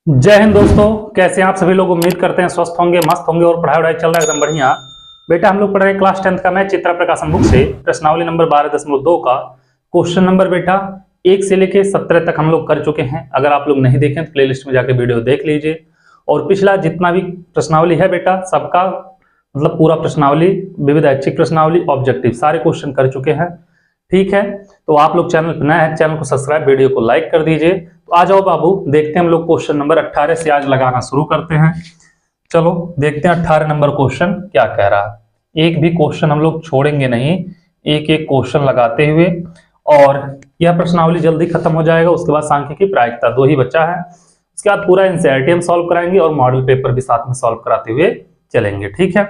जय हिंद दोस्तों, कैसे हैं आप सभी लोग। उम्मीद करते हैं स्वस्थ होंगे, मस्त होंगे और पढ़ाई वढ़ाई चल रहा है एकदम बढ़िया। बेटा हम लोग पढ़ रहे हैं क्लास 10th का मैथ चित्रा प्रकाशन बुक से प्रश्नावली नंबर 12.2 का क्वेश्चन नंबर बेटा 1 से लेके 17 तक हम लोग कर चुके हैं। अगर आप लोग नहीं देखें तो प्लेलिस्ट में जाके वीडियो देख लीजिए। और पिछला जितना भी प्रश्नावली है बेटा सबका मतलब पूरा प्रश्नावली, विविध ऐच्छिक प्रश्नावली, ऑब्जेक्टिव सारे क्वेश्चन कर चुके हैं। ठीक है, तो आप लोग चैनल पर नए हैं, चैनल को सब्सक्राइब, वीडियो को लाइक कर दीजिए। तो आ जाओ बाबू, देखते हैं हम लोग क्वेश्चन नंबर 18 से आज लगाना शुरू करते हैं। चलो देखते हैं 18 नंबर क्वेश्चन क्या कह रहा है। एक भी क्वेश्चन हम लोग छोड़ेंगे नहीं, एक एक क्वेश्चन लगाते हुए, और यह प्रश्नावली जल्दी खत्म हो जाएगा। उसके बाद सांख्यिकी प्रायिकता 2 ही बचा है। उसके बाद पूरा एनसीईआरटी हम सॉल्व कराएंगे और मॉडल पेपर भी साथ में सॉल्व कराते हुए चलेंगे। ठीक है,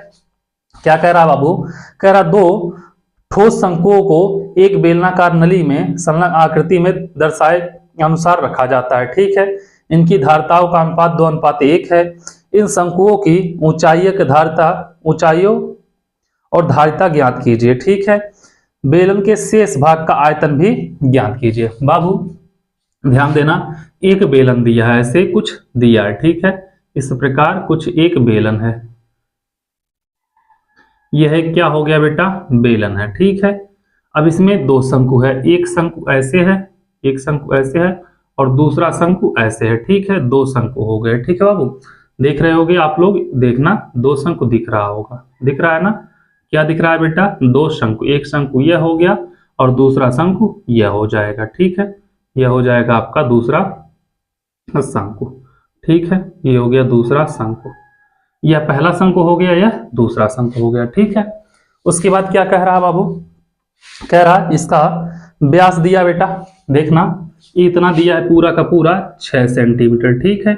क्या कह रहा बाबू, कह रहा 2 ठोस शंकुओं को एक बेलनाकार नली में संलग्न आकृति में दर्शाए अनुसार रखा जाता है। ठीक है, इनकी धारिताओं का अनुपात 2:1 है। इन शंकुओं की ऊंचाइयों और धारिता ज्ञात कीजिए। ठीक है, बेलन के शेष भाग का आयतन भी ज्ञात कीजिए। बाबू ध्यान देना, एक बेलन दिया है, ऐसे कुछ दिया है। ठीक है, इस प्रकार कुछ एक बेलन है, यह क्या हो गया बेटा, बेलन है। ठीक है, अब इसमें 2 शंकु है, एक शंकु ऐसे है, एक शंकु ऐसे है और दूसरा शंकु ऐसे है। ठीक है, 2 शंकु हो गए। ठीक है बाबू, देख रहे होगे आप लोग, देखना 2 शंकु दिख रहा होगा, दिख रहा है ना। क्या दिख रहा है बेटा, 2 शंकु, एक शंकु यह हो गया और दूसरा शंकु यह हो जाएगा। ठीक है, यह हो जाएगा आपका दूसरा शंकु। ठीक है, ये हो गया दूसरा शंकु, यह पहला शंकु हो गया, यह दूसरा शंकु हो गया। ठीक है, उसके बाद क्या कह रहा है बाबू, कह रहा है इसका व्यास दिया बेटा, देखना इतना दिया है पूरा का पूरा 6 सेंटीमीटर। ठीक है,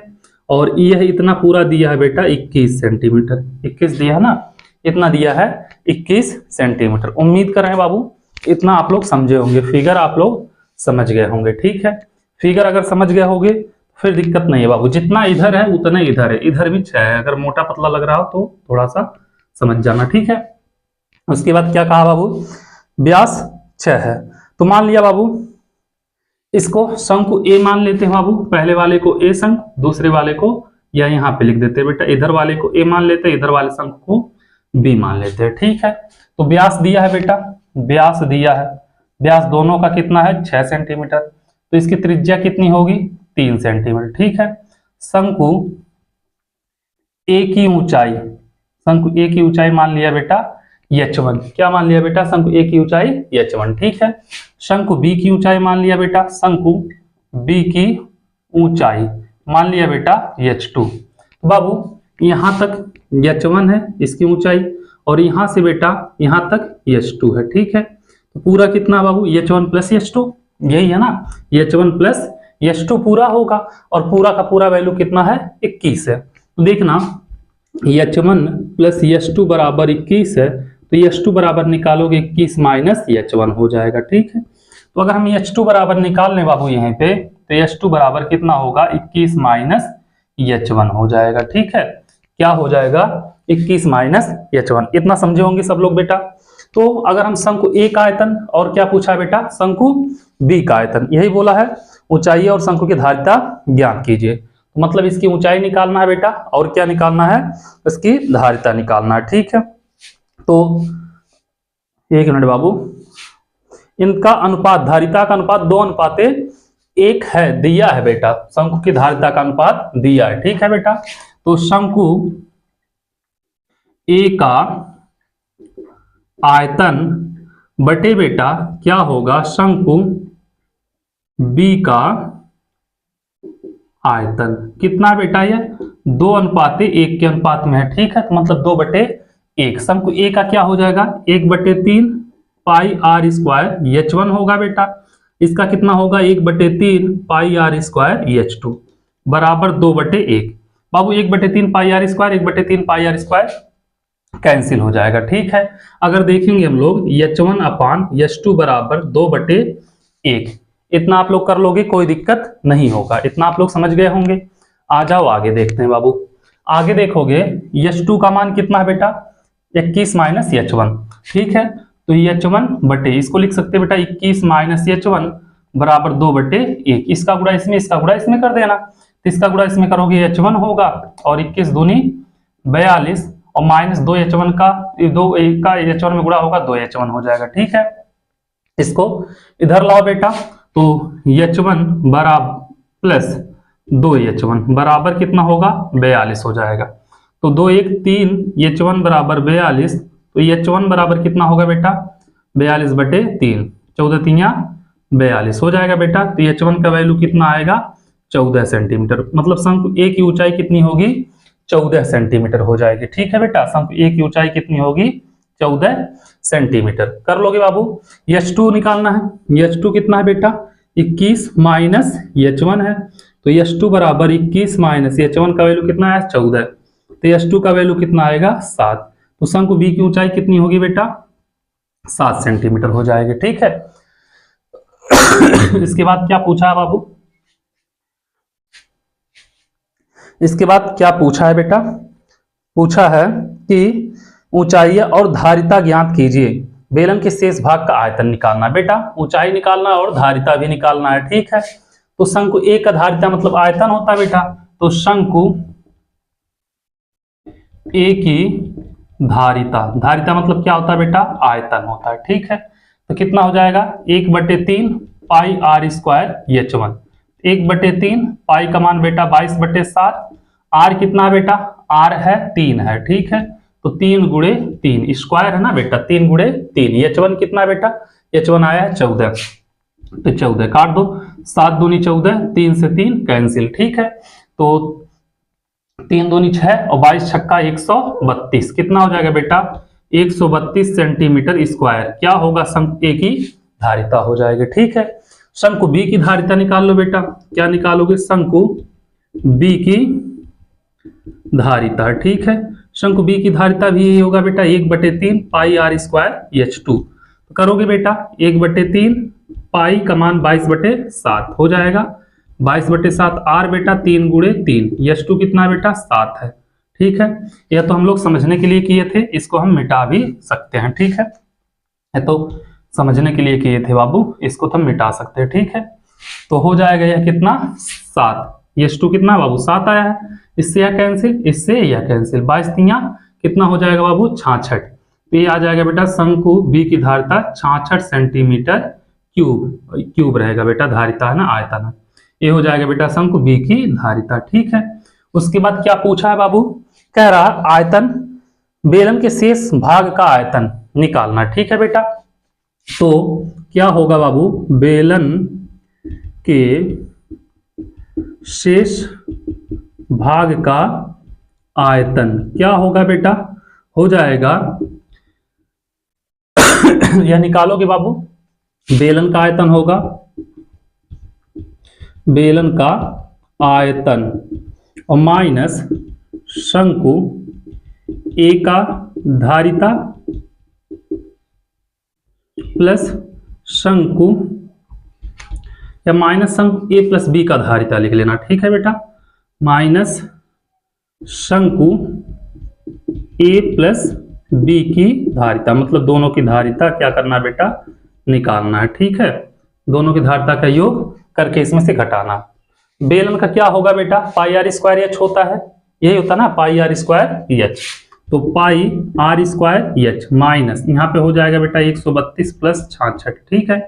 और यह इतना पूरा दिया है बेटा 21 सेंटीमीटर, 21 दिया है ना, इतना दिया है 21 सेंटीमीटर। उम्मीद कर रहे हैं बाबू इतना आप लोग समझे होंगे, फिगर आप लोग समझ गए होंगे। ठीक है, फिगर अगर समझ गए होंगे फिर दिक्कत नहीं है बाबू, जितना इधर है उतना इधर है, इधर भी 6 है। अगर मोटा पतला लग रहा हो तो थोड़ा सा समझ जाना। ठीक है, उसके बाद क्या कहा बाबू, व्यास 6 है। तो मान लिया बाबू इसको शंकु ए मान लेते हैं बाबू, पहले वाले को ए शंकु, दूसरे वाले को या यहाँ पे लिख देते हैं बेटा, इधर वाले को ए मान लेते हैं, इधर वाले शंकु को बी मान लेते हैं। ठीक है, तो व्यास दिया है बेटा, व्यास दिया है, व्यास दोनों का कितना है 6 सेंटीमीटर, तो इसकी त्रिज्या कितनी होगी 3 सेंटीमीटर। ठीक है, शंकु ए की ऊंचाई, शंकु ए की ऊंचाई मान लिया बेटा h1, क्या मान लिया बेटा, शंकु ए की ऊंचाई h1। ठीक है, शंकु बी की ऊंचाई मान लिया बेटा, शंकु बी की ऊंचाई मान लिया बेटा h2। बाबू यहां तक h1 है इसकी ऊंचाई, और यहां से बेटा यहां तक h2 है। ठीक है, तो पूरा कितना बाबू h1 प्लस h2, यही है ना, h1 प्लस h2 पूरा होगा, और पूरा का पूरा वैल्यू कितना है 21 है। तो देखना h1 प्लस h2 बराबर 21 है, तो h2 बराबर निकालोगे 21 माइनस h1 हो जाएगा। ठीक है, तो अगर हम h2 बराबर निकाल लें बाबू यहाँ पे, तो h2 बराबर कितना होगा 21 माइनस h1 हो जाएगा। ठीक है, क्या हो जाएगा 21 माइनस h1, इतना समझे होंगे सब लोग बेटा। तो अगर हम शंकु ए का आयतन और क्या पूछा बेटा, शंकु बी का आयतन, यही बोला है, ऊंचाई और शंकु की धारिता ज्ञात कीजिए। तो मतलब इसकी ऊंचाई निकालना है बेटा, और क्या निकालना है, इसकी धारिता निकालना है। ठीक है, तो एक मिनट बाबू, इनका अनुपात, धारिता का अनुपात 2:1 है, दिया है बेटा, शंकु की धारिता का अनुपात दिया है। ठीक है बेटा, तो शंकु ए का आयतन बटे बेटा क्या होगा, शंकु बी का आयतन, कितना बेटा ये 2:1 के अनुपात में है। ठीक है, तो मतलब 2/1, शंकु ए का क्या हो जाएगा 1/3 पाई आर स्क्वायर h1 होगा बेटा, इसका कितना होगा 1/3 पाई आर स्क्वायर h2 बराबर 2/1। बाबू 1/3 pi r square 1/3 pi r square cancel हो जाएगा। ठीक है, अगर देखेंगे हम लोग h1 अपान h2 बराबर 2/1, इतना आप लोग कर लोगे, कोई दिक्कत नहीं होगा, इतना आप लोग समझ गए होंगे। आ जाओ आगे देखते हैं बाबू, आगे देखोगे h2 का मान कितना है बेटा 21 माइनस h1। ठीक है, तो h1 बटे, इसको लिख सकते हैं बेटा 21 माइनस h1 बराबर 2/1, इसका गुणा इसमें, इसका गुणा इसमें कर देना। तो इसका गुणा इसमें करोगे H1 होगा, और 21 दूनी 42, और माइनस 2H1 का, 2 का H1 में गुणा होगा 2H1 हो जाएगा। ठीक है, इसको इधर लाओ बेटा, तो H1 बराबर प्लस 2H1 बराबर कितना होगा 42 हो जाएगा। तो 2 1 3, H1 बराबर 42, तो H1 बराबर कितना होगा बेटा 42/3, 14 तिया 42 हो जाएगा बेटा। तो H1 का वैल्यू कितना आएगा 14 सेंटीमीटर, मतलब शंकु ए की ऊंचाई कितनी होगी 14 सेंटीमीटर हो जाएगी। ठीक है बेटा, शंकु ए की ऊंचाई कितनी होगी 14 सेंटीमीटर। कर लोगे बाबू। H2 निकालना है। H2 कितना है बेटा 21 माइनस H1 है, तो H2 बराबर 21 माइनस H1 का वैल्यू कितना है 14, तो H2 का वैल्यू कितना आएगा 7। तो शंकु बी की ऊंचाई कितनी होगी बेटा 7 सेंटीमीटर हो जाएगी। ठीक है, इसके बाद क्या पूछा है बाबू, इसके बाद क्या पूछा है बेटा, पूछा है कि ऊंचाई और धारिता ज्ञात कीजिए, बेलन के शेष भाग का आयतन निकालना। बेटा ऊंचाई निकालना और धारिता भी निकालना है। ठीक है, तो शंकु ए का धारिता मतलब आयतन होता है बेटा, तो शंकु ए की धारिता, धारिता मतलब क्या होता है बेटा आयतन होता है। ठीक है, तो कितना हो जाएगा 1/3 पाई आर स्क्वायर H1, 1/3 पाई का मान बेटा 22/7, आर कितना है बेटा आर है 3 है। ठीक है, तो 3 गुणे 3 स्क्वायर है ना बेटा, 3 गुणे 3, H1 कितना है बेटा H1 आया है 14, तो 14 काट दो, 7 दूनी 14, 3 से 3 कैंसिल। ठीक है, तो 3 दूनी 6 और 22 छक्का 132, कितना हो जाएगा बेटा 132 सेंटीमीटर स्क्वायर, क्या होगा शंकु ए की धारिता हो जाएगी। ठीक है, शंकु बी की धारिता निकाल लो बेटा, क्या निकालोगे शंकु बी की धारिता। ठीक है, शंकु बी की धारिता भी यही होगा बेटा 1/3 पाई आर स्क्वायर H2, तो करोगे बेटा 1/3 पाई का मान 22/7 हो जाएगा, 22/7 आर बेटा 3 गुणे 3, H2 कितना बेटा 7 है। ठीक है, यह तो हम लोग समझने के लिए किए थे, इसको हम मिटा भी सकते हैं। ठीक है, ये तो समझने के लिए किए थे बाबू, इसको तो हम मिटा सकते हैं। ठीक है, तो हो जाएगा यह कितना 7, H2 कितना बाबू 7 आया है, इससे यह कैंसिल, इससे यह कैंसिल, 22 तिया कितना हो जाएगा बाबू 66, तो ये आ जाएगा बेटा शंकु बी की धारिता 66 सेंटीमीटर क्यूब रहेगा बेटा, धारिता है ना आयतन है, ये हो जाएगा बेटा शंकु बी की धारिता। ठीक है, उसके बाद क्या पूछा है बाबू, कह रहा आयतन, बेलन के शेष भाग का आयतन निकालना। ठीक है बेटा, तो क्या होगा बाबू बेलन के शेष भाग का आयतन क्या होगा बेटा, हो जाएगा यह निकालोगे बाबू, बेलन का आयतन होगा, बेलन का आयतन और माइनस शंकु ए का धारिता प्लस शंकु या माइनस शंकु ए प्लस बी का धारिता लिख लेना। ठीक है बेटा, माइनस शंकु ए प्लस बी की धारिता, मतलब दोनों की धारिता क्या करना है बेटा निकालना है। ठीक है, दोनों की धारिता का योग करके इसमें से घटाना। बेलन का क्या होगा बेटा पाई आर स्क्वायर एच होता है, यही होता ना पाई आर स्क्वायर एच, तो पाई आर स्क्वायर एच माइनस यहाँ पे हो जाएगा बेटा 132 प्लस 66। ठीक है,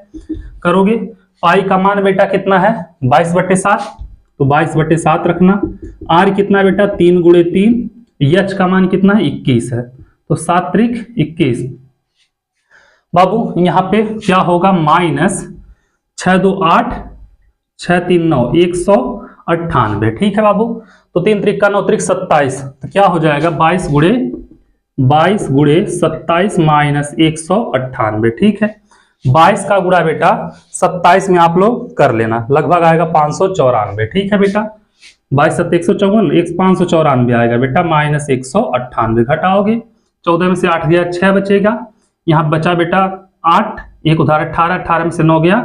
करोगे पाई का मान बेटा कितना है 22/7, तो 22/7 रखना, आर कितना बेटा 3 गुणे 3, एच का मान कितना है 21 है, तो 7 त्रिक 21 बाबू, यहाँ पे क्या होगा माइनस 6 2 8 6 3 9 198। ठीक है बाबू, तो 3 त्रिक का 9 त्रिक 27, तो क्या हो जाएगा 22 गुणे 27 माइनस 198। ठीक है, 22 का गुणा बेटा 27 में आप लोग कर लेना, लगभग आएगा 594। ठीक है बेटा, 22 7 154, 594 आएगा बेटा माइनस 198, घटाओगे 14 में से 8 गया 6 बचेगा, यहाँ बचा बेटा 8, एक उधार 18, 18 में से 9 गया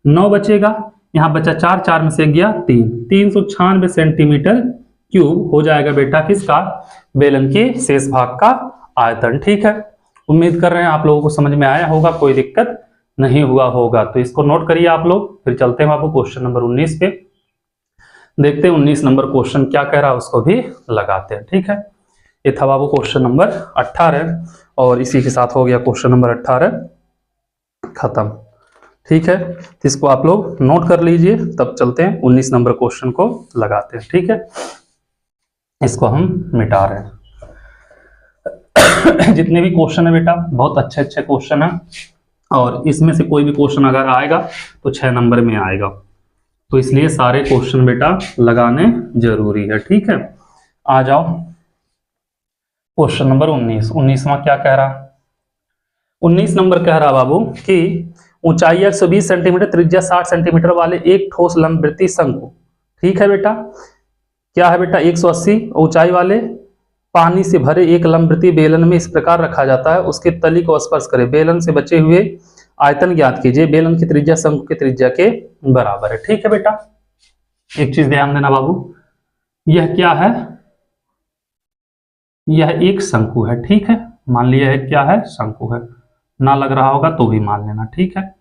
9 बचेगा, यहाँ बचा 4, 4 में से गया 3, 396 सेंटीमीटर क्यूब हो जाएगा बेटा किसका बेलन के शेष भाग का आयतन। ठीक है, उम्मीद कर रहे हैं आप लोगों को समझ में आया होगा, कोई दिक्कत नहीं हुआ होगा, तो इसको नोट करिए आप लोग। फिर चलते हैं बाबू क्वेश्चन नंबर 19 पे। देखते हैं 19 नंबर क्वेश्चन क्या कह रहा है, उसको भी लगाते हैं। ठीक है, ये था बाबू क्वेश्चन नंबर 18 और इसी के साथ हो गया क्वेश्चन नंबर 18 खत्म। ठीक है, तो इसको आप लोग नोट कर लीजिए, तब चलते हैं 19 नंबर क्वेश्चन को लगाते हैं। ठीक है, इसको हम मिटा रहे हैं। जितने भी क्वेश्चन है बेटा बहुत अच्छे अच्छे क्वेश्चन है, और इसमें से कोई भी क्वेश्चन अगर आएगा तो 6 नंबर में आएगा, तो इसलिए सारे क्वेश्चन बेटा लगाने जरूरी है। ठीक है, आ जाओ क्वेश्चन नंबर 19। 19वां क्या कह रहा, 19 नंबर कह रहा बाबू कि ऊंचाई 120 सेंटीमीटर त्रिज्या 60 सेंटीमीटर वाले एक ठोस लंबवृत्तीय शंकु, ठीक है बेटा, क्या है बेटा 180 ऊंचाई वाले पानी से भरे एक लंबवृत्तीय बेलन में इस प्रकार रखा जाता है, उसके तली को स्पर्श करे, बेलन से बचे हुए आयतन ज्ञात कीजिए, बेलन की त्रिज्या शंकु की त्रिज्या के बराबर है। ठीक है बेटा, एक चीज ध्यान देना बाबू, यह क्या है, यह एक शंकु है। ठीक है, मान लिया है क्या है, शंकु है, ना लग रहा होगा तो भी मान लेना। ठीक है,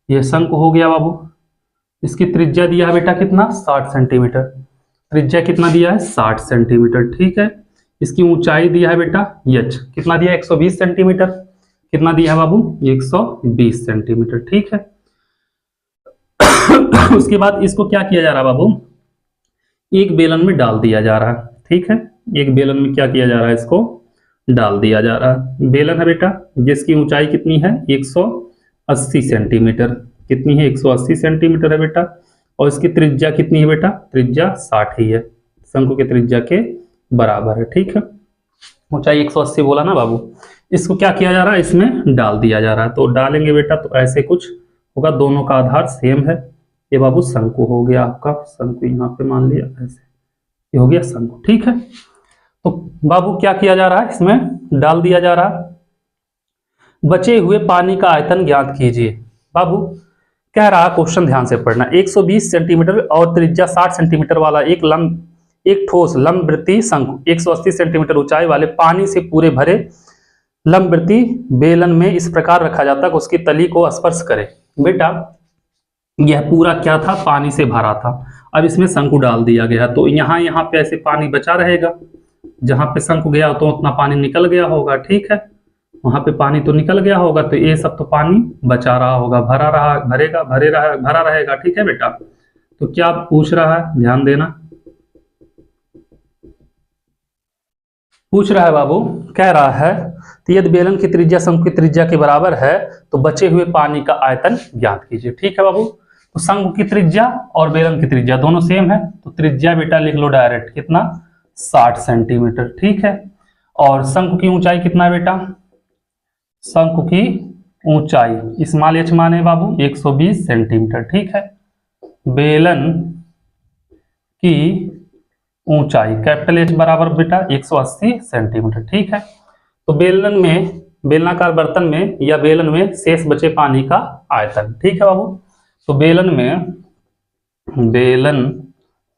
यह शंकु हो गया बाबू, इसकी त्रिज्या दिया है बेटा कितना 60 सेंटीमीटर, त्रिज्या कितना दिया है 60 सेंटीमीटर। ठीक है, इसकी ऊंचाई दिया है बेटा h कितना दिया है 120 सेंटीमीटर, कितना दिया है बाबू 120 सेंटीमीटर। ठीक है, उसके बाद इसको क्या किया जा रहा है बाबू, एक बेलन में डाल दिया जा रहा है। ठीक है, एक बेलन में क्या किया जा रहा है, इसको डाल दिया जा रहा है। बेलन है बेटा जिसकी ऊंचाई कितनी है 180 सेंटीमीटर, कितनी है 180 सेंटीमीटर है बेटा, और इसकी त्रिज्या कितनी है बेटा, त्रिज्या 60 ही है, शंकु के त्रिज्या के बराबर है। ठीक है, ऊंचाई 180 बोला ना बाबू, इसको क्या किया जा रहा है, इसमें डाल दिया जा रहा है, तो डालेंगे बेटा तो ऐसे कुछ होगा, दोनों का आधार सेम है, ये बाबू शंकु हो गया आपका, शंकु यहाँ पे मान लिया ऐसे, ये हो गया शंकु। ठीक है, तो बाबू क्या किया जा रहा है, इसमें डाल दिया जा रहा है, बचे हुए पानी का आयतन ज्ञात कीजिए। बाबू कह रहा क्वेश्चन ध्यान से पढ़ना, 120 सेंटीमीटर और त्रिज्या 60 सेंटीमीटर वाला एक ठोस लंबवृत्तीय शंकु 180 सेंटीमीटर ऊंचाई वाले पानी से पूरे भरे लंबवृत्तीय बेलन में इस प्रकार रखा जाता है कि उसकी तली को स्पर्श करे। बेटा यह पूरा क्या था, पानी से भरा था, अब इसमें शंकु डाल दिया गया, तो यहाँ पे ऐसे पानी बचा रहेगा, जहां पे शंकु गया तो उतना पानी निकल गया होगा। ठीक है, वहां पे पानी तो निकल गया होगा, तो ये सब तो पानी बचा रहा होगा, भरा रहेगा। ठीक है बेटा, तो क्या पूछ रहा है, ध्यान देना, पूछ रहा है बाबू, कह रहा है तो यदि बेलन की त्रिज्या शंकु की त्रिज्या के बराबर है तो बचे हुए पानी का आयतन ज्ञात कीजिए। ठीक है बाबू, तो शंकु की त्रिज्या और बेलन की त्रिज्या दोनों सेम है, तो त्रिज्या बेटा लिख लो डायरेक्ट, कितना 60 सेंटीमीटर। ठीक है, और शंकु की ऊंचाई कितना है बेटा, शंकु की ऊंचाई स्मॉल h माने बाबू 120 सेंटीमीटर। ठीक है, बेलन की ऊंचाई कैपिटल H बराबर बेटा 180 सेंटीमीटर। ठीक है, तो बेलन में, बेलनाकार बर्तन में या बेलन में शेष बचे पानी का आयतन। ठीक है बाबू, तो बेलन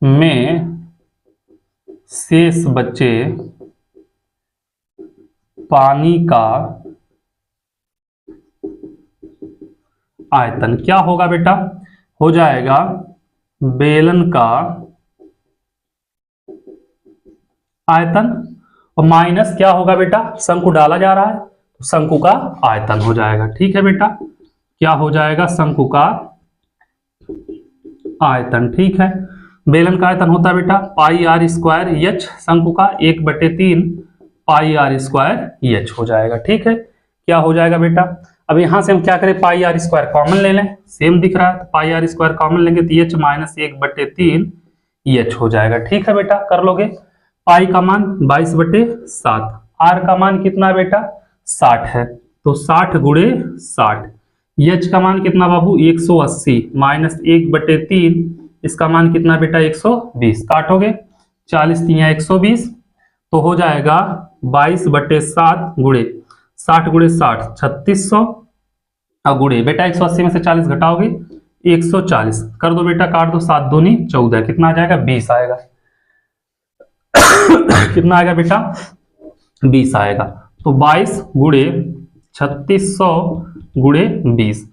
में शेष बचे पानी का आयतन क्या होगा बेटा, हो जाएगा बेलन का आयतन और माइनस क्या होगा बेटा, शंकु डाला जा रहा है तो शंकु का आयतन हो जाएगा। ठीक है बेटा, क्या हो जाएगा, शंकु का आयतन। ठीक है, बेलन का आयतन होता है बेटा पाई आर स्क्वायर एच, शंकु का 1/3 पाई आर स्क्वायर एच हो जाएगा। ठीक है, क्या हो जाएगा बेटा, अब यहां से हम क्या करें, पाई आर स्क्वायर कॉमन ले लें, सेम दिख रहा है तो पाई आर स्क्वायर कॉमन लेंगे तो एच माइनस 1/3 एच हो जाएगा। ठीक है बेटा, कर लोगे, पाई का मान 22/7, आर का मान कितना है बेटा 60 है, तो 60 गुणे 60, एच का मान कितना बाबू 180 माइनस 1/3, इसका मान कितना बेटा 120, काटोगे 40 3 120, तो हो जाएगा 22/7 गुणे 60 गुणे 60 3600, और गुणे बेटा 180 में से 40 घटाओगे 140, कर दो बेटा, काट दो, 7 दूनी 14, कितना आ जाएगा 20 आएगा। कितना आएगा बेटा 20 आएगा, तो 22 गुणे 3600 गुणे 20,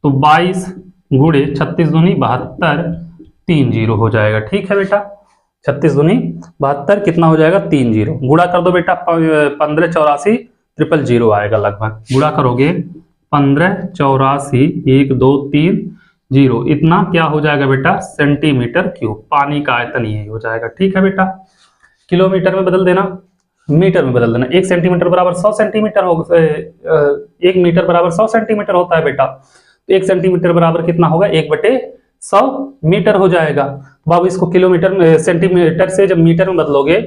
तो 22 गुणे 36 दूनी 72 30 हो जाएगा। ठीक है बेटा, 36 दूनी 72, कितना हो जाएगा 30, गुणा कर दो बेटा 15 84 000 आएगा लगभग, गुणा करोगे 15 84 1 2 3 0, इतना क्या हो जाएगा बेटा सेंटीमीटर क्यूब, पानी का आयतन यही हो जाएगा। ठीक है बेटा, किलोमीटर में बदल देना, मीटर में बदल देना। 1 सेंटीमीटर बराबर 100 सेंटीमीटर होगा, 1 मीटर बराबर 100 सेंटीमीटर होता है बेटा, तो 1 सेंटीमीटर बराबर कितना होगा 1/100 मीटर हो जाएगा। बाबू इसको किलोमीटर में सेंटीमीटर से जब मीटर में बदलोगे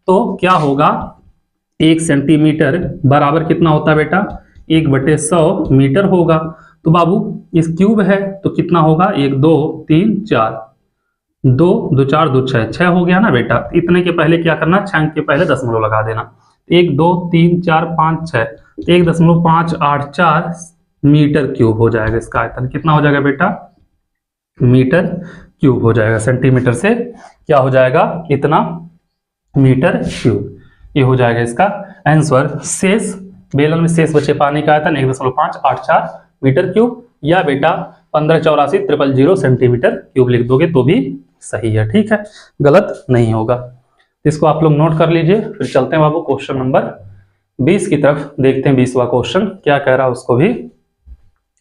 तो क्या होगा, 1 सेंटीमीटर बराबर कितना होता है बेटा 1/100 मीटर होगा। तो बाबू इस क्यूब है तो कितना होगा 1 2 3 4, 2 2 4 2 6, 6 हो गया ना बेटा। इतने के पहले क्या करना, 6 के पहले दशमलव लगा देना, 1 2 3 4 5 6, 1.584 मीटर क्यूब हो जाएगा इसका आयतन। कितना हो जाएगा बेटा मीटर क्यूब हो जाएगा, सेंटीमीटर से क्या हो जाएगा इतना मीटर क्यूब, ये हो जाएगा इसका आंसर। शेष बेलन में शेष बचे पानी का आयतन 1.584 मीटर क्यूब, या बेटा 15 84 000 सेंटीमीटर क्यूब लिख दोगे तो भी सही है। ठीक है, गलत नहीं होगा। इसको आप लोग नोट कर लीजिए। फिर चलते हैं बाबू क्वेश्चन नंबर 20 की तरफ, देखते हैं 20वां क्वेश्चन क्या कह रहा है, उसको भी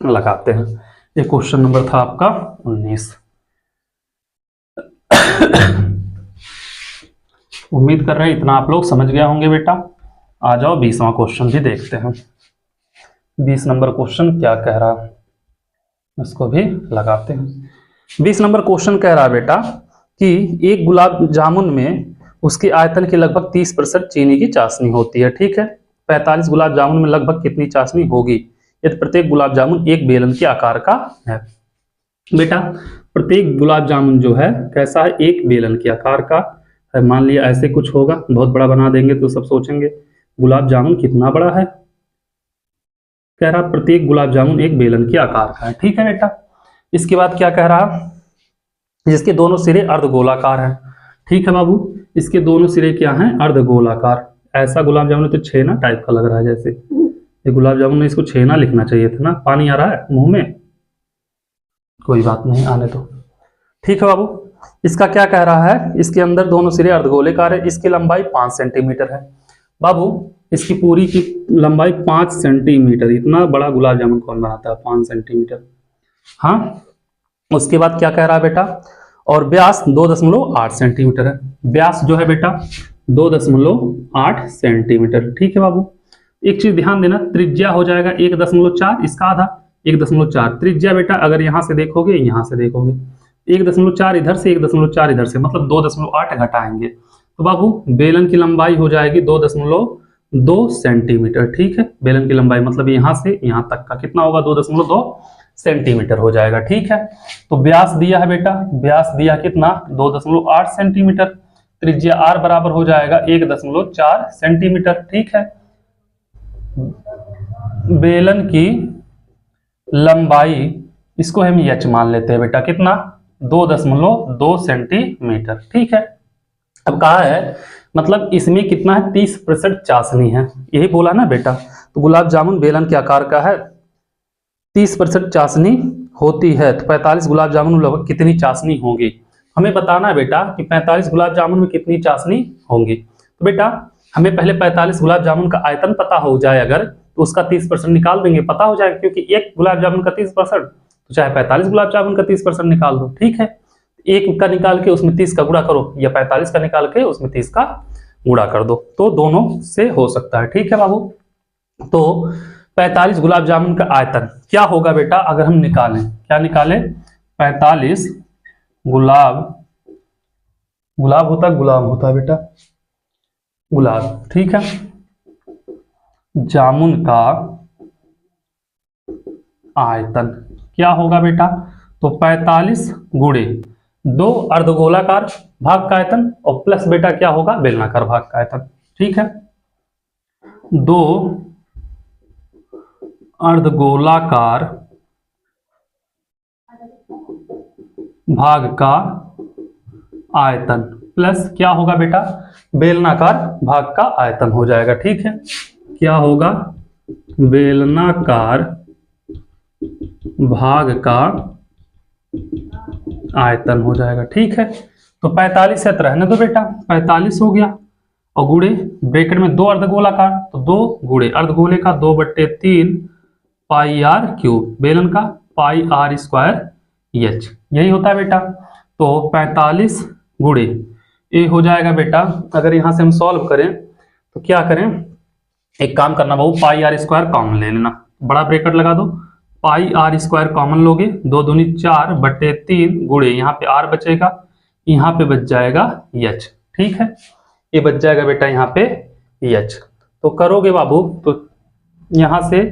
लगाते हैं। ये क्वेश्चन नंबर था आपका 19। उम्मीद कर रहे हैं इतना आप लोग समझ गए होंगे बेटा। आ जाओ 20वां क्वेश्चन भी देखते हैं। 20 नंबर क्वेश्चन क्या कह रहा है, उसको भी लगाते हैं। 20 नंबर क्वेश्चन कह रहा है बेटा कि एक गुलाब जामुन में उसके आयतन के लगभग 30% चीनी की चाशनी होती है। ठीक है, 45 गुलाब जामुन में लगभग कितनी चाशनी होगी यदि प्रत्येक गुलाब जामुन एक बेलन के आकार का है। बेटा प्रत्येक गुलाब जामुन जो है कैसा है, एक बेलन के आकार का है। मान लिया ऐसे कुछ होगा, बहुत बड़ा बना देंगे तो सब सोचेंगे गुलाब जामुन कितना बड़ा है। कह रहा प्रत्येक गुलाब जामुन एक बेलन के आकार का है। ठीक है बेटा, इसके बाद क्या कह रहा, जिसके दोनों सिरे अर्धगोलाकार हैं। ठीक है बाबू, इसके दोनों सिरे क्या हैं अर्धगोलाकार। ऐसा गुलाब जामुन तो छेना टाइप का लग रहा है, जैसे ये गुलाब जामुन में इसको छेना लिखना चाहिए था ना। पानी आ रहा है मुंह में, कोई बात नहीं, आने दो। ठीक है बाबू, इसका क्या कह रहा है, इसके अंदर दोनों सिरे अर्धगोलाकार है, इसकी लंबाई 5 सेंटीमीटर है। बाबू इसकी पूरी की लंबाई 5 सेंटीमीटर, इतना बड़ा गुलाब जामुन कौन बनाता है 5 सेंटीमीटर। हाँ, उसके बाद क्या कह रहा है बेटा, और व्यास 2.8 सेंटीमीटर है। व्यास जो है बेटा 2.8 सेंटीमीटर। ठीक है बाबू, एक चीज ध्यान देना, त्रिज्या हो जाएगा 1.4, इसका आधा 1.4 त्रिज्या बेटा। अगर यहां से देखोगे यहां से देखोगे 1.4 इधर से 1.4 इधर से, मतलब 2.8 घटाएंगे तो बाबू बेलन की लंबाई हो जाएगी 2.2 सेंटीमीटर। ठीक है, बेलन की लंबाई मतलब यहां से यहां तक का कितना होगा 2.2 सेंटीमीटर हो जाएगा। ठीक है, तो व्यास दिया है बेटा, व्यास दिया कितना 2.8 सेंटीमीटर, त्रिज्या r बराबर हो जाएगा 1.4 सेंटीमीटर। ठीक है, बेलन की लंबाई इसको हम h मान लेते हैं बेटा, कितना 2.2 सेंटीमीटर। ठीक है, अब कहा है मतलब इसमें कितना है 30% चाशनी है, यही बोला ना बेटा। तो गुलाब जामुन बेलन के आकार का है, 30% चाशनी होती है, तो 45 गुलाब जामुन में लगभग कितनी चाशनी होगी, हमें बताना है बेटा कि 45 गुलाब जामुन में कितनी चाशनी होंगी। तो बेटा हमें पहले 45 गुलाब जामुन का आयतन पता हो जाए अगर, तो उसका 30% निकाल देंगे, पता हो जाएगा, क्योंकि एक गुलाब जामुन का 30%, तो चाहे 45 गुलाब जामुन का 30% निकाल दो। ठीक है, एक का निकाल के उसमें 30 का गुणा करो, या 45 का निकाल के उसमें 30 का गुणा कर दो, तो दोनों से हो सकता है। ठीक है बाबू, तो 45 गुलाब जामुन का आयतन क्या होगा बेटा, अगर हम निकालें, क्या निकालें 45 गुलाब होता है बेटा, गुलाब। ठीक है, जामुन का आयतन क्या होगा बेटा, तो 45 गुणे 2 अर्धगोलाकार भाग का आयतन और प्लस बेटा क्या होगा बेलनाकार भाग का आयतन। ठीक है, 2 अर्धगोलाकार भाग का आयतन प्लस क्या होगा बेटा बेलनाकार भाग का आयतन हो जाएगा। ठीक है, क्या होगा बेलनाकार भाग का आयतन हो जाएगा। ठीक है, तो 45 है तो रहने दो बेटा, 45 हो गया। और गुणे ब्रैकेट में 2 अर्धगोलाकार, तो 2 गुणे अर्धगोले का 2/3 पाई आर क्यूब, बेलन का पाई आर स्क्वायर एच, यही होता है बेटा। तो 45 गुणे ये हो जाएगा बेटा, अगर यहां से हम सॉल्व करें तो क्या करें, एक काम करना बाबू, पाई आर स्क्वायर कॉमन ले लेना, बड़ा ब्रैकेट लगा दो, पाई आर स्क्वायर कॉमन लोगे, 2 दूनी 4/3 गुणे यहाँ पे आर बचेगा, यहाँ पे बच जाएगा एच, ठीक है, ये बच जाएगा बेटा यहाँ पे एच। तो करोगे बाबू तो यहाँ से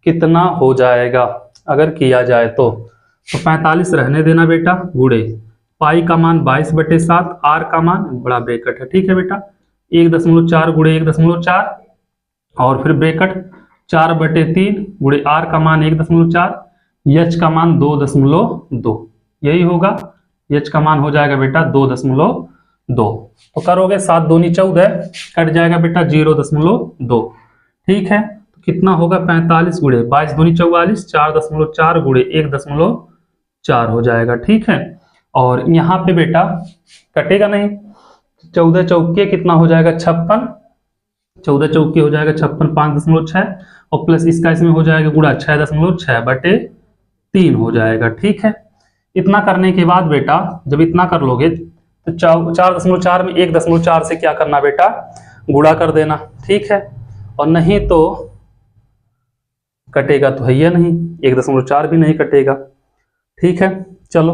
कितना हो जाएगा, अगर किया जाए तो 45 रहने देना बेटा, गुणे पाई का मान 22/7, आर का मान बड़ा ब्रैकेट है, ठीक है बेटा, 1.4 गुणे 1.4 और फिर ब्रैकेट 4/3 गुणे आर का मान 1.4, एच का मान 2.2, यही होगा, एच का मान हो जाएगा बेटा 2.2। तो करोगे 7 दूनी 14, कट जाएगा बेटा 0.2, ठीक है। तो कितना होगा 45 गुणे 22 दूनी 44, 4.4 गुणे 1.4 हो जाएगा, ठीक है। और यहाँ पे बेटा कटेगा नहीं, 14 चौके कितना हो जाएगा 56, 14 चौके हो जाएगा 56, 5.6 और प्लस इसका इसमें हो जाएगा गुणा 6.6/3 हो जाएगा, ठीक है। इतना करने के बाद बेटा जब इतना कर लोगे तो 4.4 में 1.4 से क्या करना बेटा, गुणा कर देना, ठीक है, और नहीं तो कटेगा तो है या नहीं, 1.4 भी नहीं कटेगा, ठीक है। चलो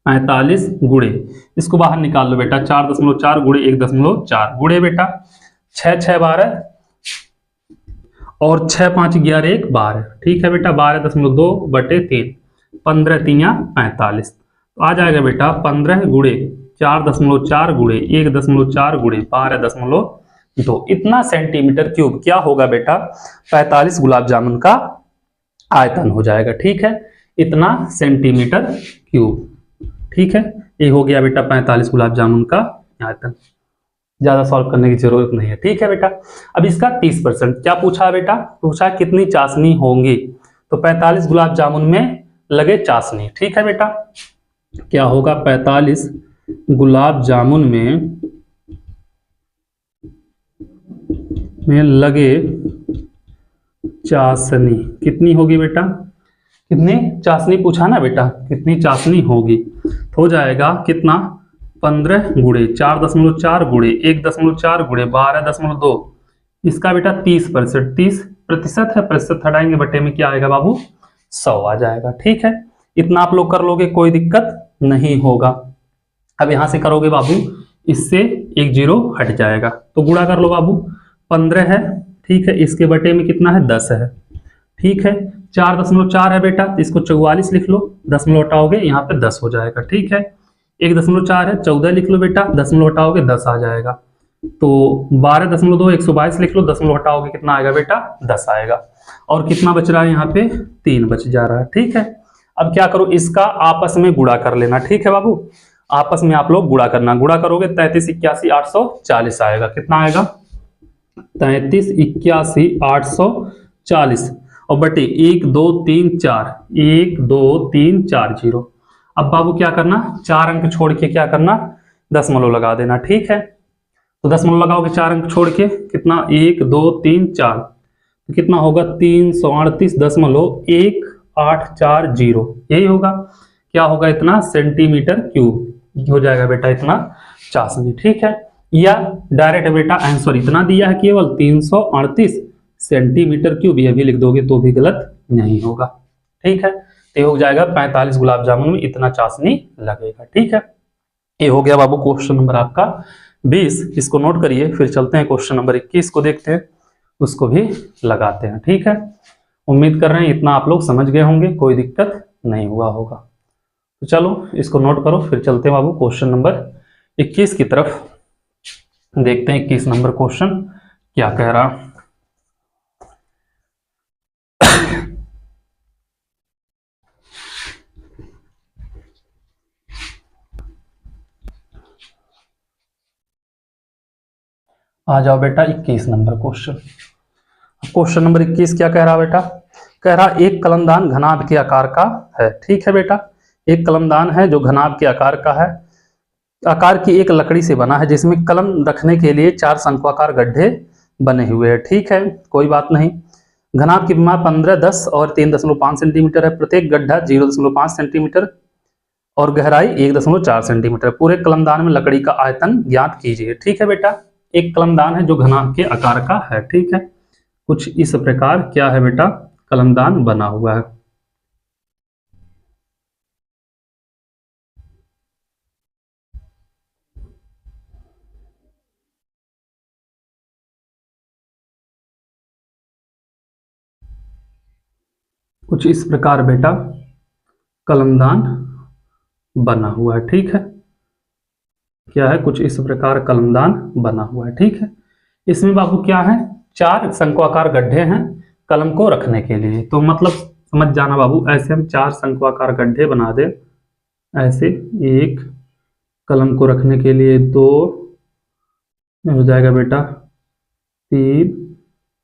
45 गुणे, इसको बाहर निकाल लो बेटा, 4.4 गुणे 1.4 गुणे बेटा 6 6 12 और 6 5 11 1 12, ठीक है बेटा, 12.2/3, 15 3 45, तो आ जाएगा बेटा 15 गुणे 4.4 गुणे 1.4 गुणे 12.2, इतना सेंटीमीटर क्यूब क्या होगा बेटा, 45 गुलाब जामुन का आयतन हो जाएगा, ठीक है, इतना सेंटीमीटर क्यूब, ठीक है। ये हो गया बेटा 45 गुलाब जामुन का आयतन, ज्यादा सॉल्व करने की जरूरत नहीं है, ठीक है बेटा। अब इसका 30% क्या पूछा बेटा, पूछा कितनी चाशनी होंगी, तो 45 गुलाब जामुन में लगे चाशनी, ठीक है बेटा, क्या होगा 45 गुलाब जामुन में लगे चाशनी कितनी होगी बेटा, कितनी चाशनी पूछा ना बेटा, कितनी चाशनी होगी, हो जाएगा कितना 15 गुणे 4.4 गुणे 1.4 गुणे 12.2, इसका बेटा 30%, 30% है, प्रतिशत हटाएंगे बटे में क्या आएगा बाबू 100 आ जाएगा, ठीक है। इतना आप लोग कर लोगे कोई दिक्कत नहीं होगा। अब यहां से करोगे बाबू, इससे एक 0 हट जाएगा, तो गुणा कर लो बाबू, 15 है, ठीक है, इसके बटे में कितना है 10 है, ठीक है, 4.4 है बेटा, इसको 44 लिख लो, दशमलव हटाओगे यहाँ पे 10 हो जाएगा, ठीक है, 1.4 है 14 लिख लो बेटा, दशमलव हटाओगे 10 आ जाएगा, तो 12.2 122 लिख लो, दशमलव हटाओगे कितना आएगा बेटा 10 आएगा, और कितना बच रहा है यहाँ पे 3 बच जा रहा है, ठीक है। अब क्या करो, इसका आपस में गुणा कर लेना, ठीक है बाबू, आपस में आप लोग गुणा करना, गुणा करोगे 33 81 840 आएगा, कितना आएगा 33 81 840 और बटे 1 2 3 4 1 2 3 4 0। अब बाबू क्या करना, 4 अंक छोड़ के क्या करना, दशमलव लगा देना, ठीक है, तो दशमलव लगाओगे 4 अंक छोड़ के कितना 1 2 3 4, तो कितना होगा 338.1840, यही होगा, क्या होगा इतना सेंटीमीटर क्यूब हो जाएगा बेटा, इतना चाशनी, ठीक है, या डायरेक्ट बेटा आंसर इतना दिया है केवल 338 सेंटीमीटर क्यूब, ये भी लिख दोगे तो भी गलत नहीं होगा, ठीक है। तो हो जाएगा 45 गुलाब जामुन में इतना चाशनी लगेगा, ठीक है। ये हो गया बाबू क्वेश्चन नंबर आपका 20, इसको नोट करिए, फिर चलते हैं क्वेश्चन नंबर 21 को देखते हैं, उसको भी लगाते हैं, ठीक है। उम्मीद कर रहे हैं इतना आप लोग समझ गए होंगे, कोई दिक्कत नहीं हुआ होगा। तो चलो इसको नोट करो, फिर चलते हैं बाबू क्वेश्चन नंबर 21 की तरफ, देखते हैं 21 नंबर क्वेश्चन क्या कह रहा। आ जाओ बेटा 21 नंबर क्वेश्चन। क्वेश्चन नंबर 21 क्या कह रहा बेटा, कह रहा एक कलमदान घनाभ के आकार का है। ठीक है बेटा, एक कलमदान है जो घनाभ के आकार का है, आकार की एक लकड़ी से बना है, जिसमें कलम रखने के लिए 4 शंक्वाकार गड्ढे बने हुए हैं। ठीक है, कोई बात नहीं। घनाभ की विमा 15, 10 और 3.5 सेंटीमीटर है। प्रत्येक गड्ढा 0.5 सेंटीमीटर और गहराई 1.4 सेंटीमीटर। पूरे कलमदान में लकड़ी का आयतन ज्ञात कीजिए। ठीक है बेटा, एक कलमदान है जो घनाभ के आकार का है। ठीक है, कुछ इस प्रकार क्या है बेटा, कलमदान बना हुआ है। कुछ इस प्रकार बेटा कलमदान बना हुआ है। ठीक है, क्या है, कुछ इस प्रकार कलमदान बना हुआ है। ठीक है, इसमें बाबू क्या है, 4 शंक्वाकार गड्ढे हैं कलम को रखने के लिए। तो मतलब समझ जाना बाबू, ऐसे हम 4 शंक्वाकार गड्ढे बना दें, ऐसे एक कलम को रखने के लिए 2 हो जाएगा बेटा, 3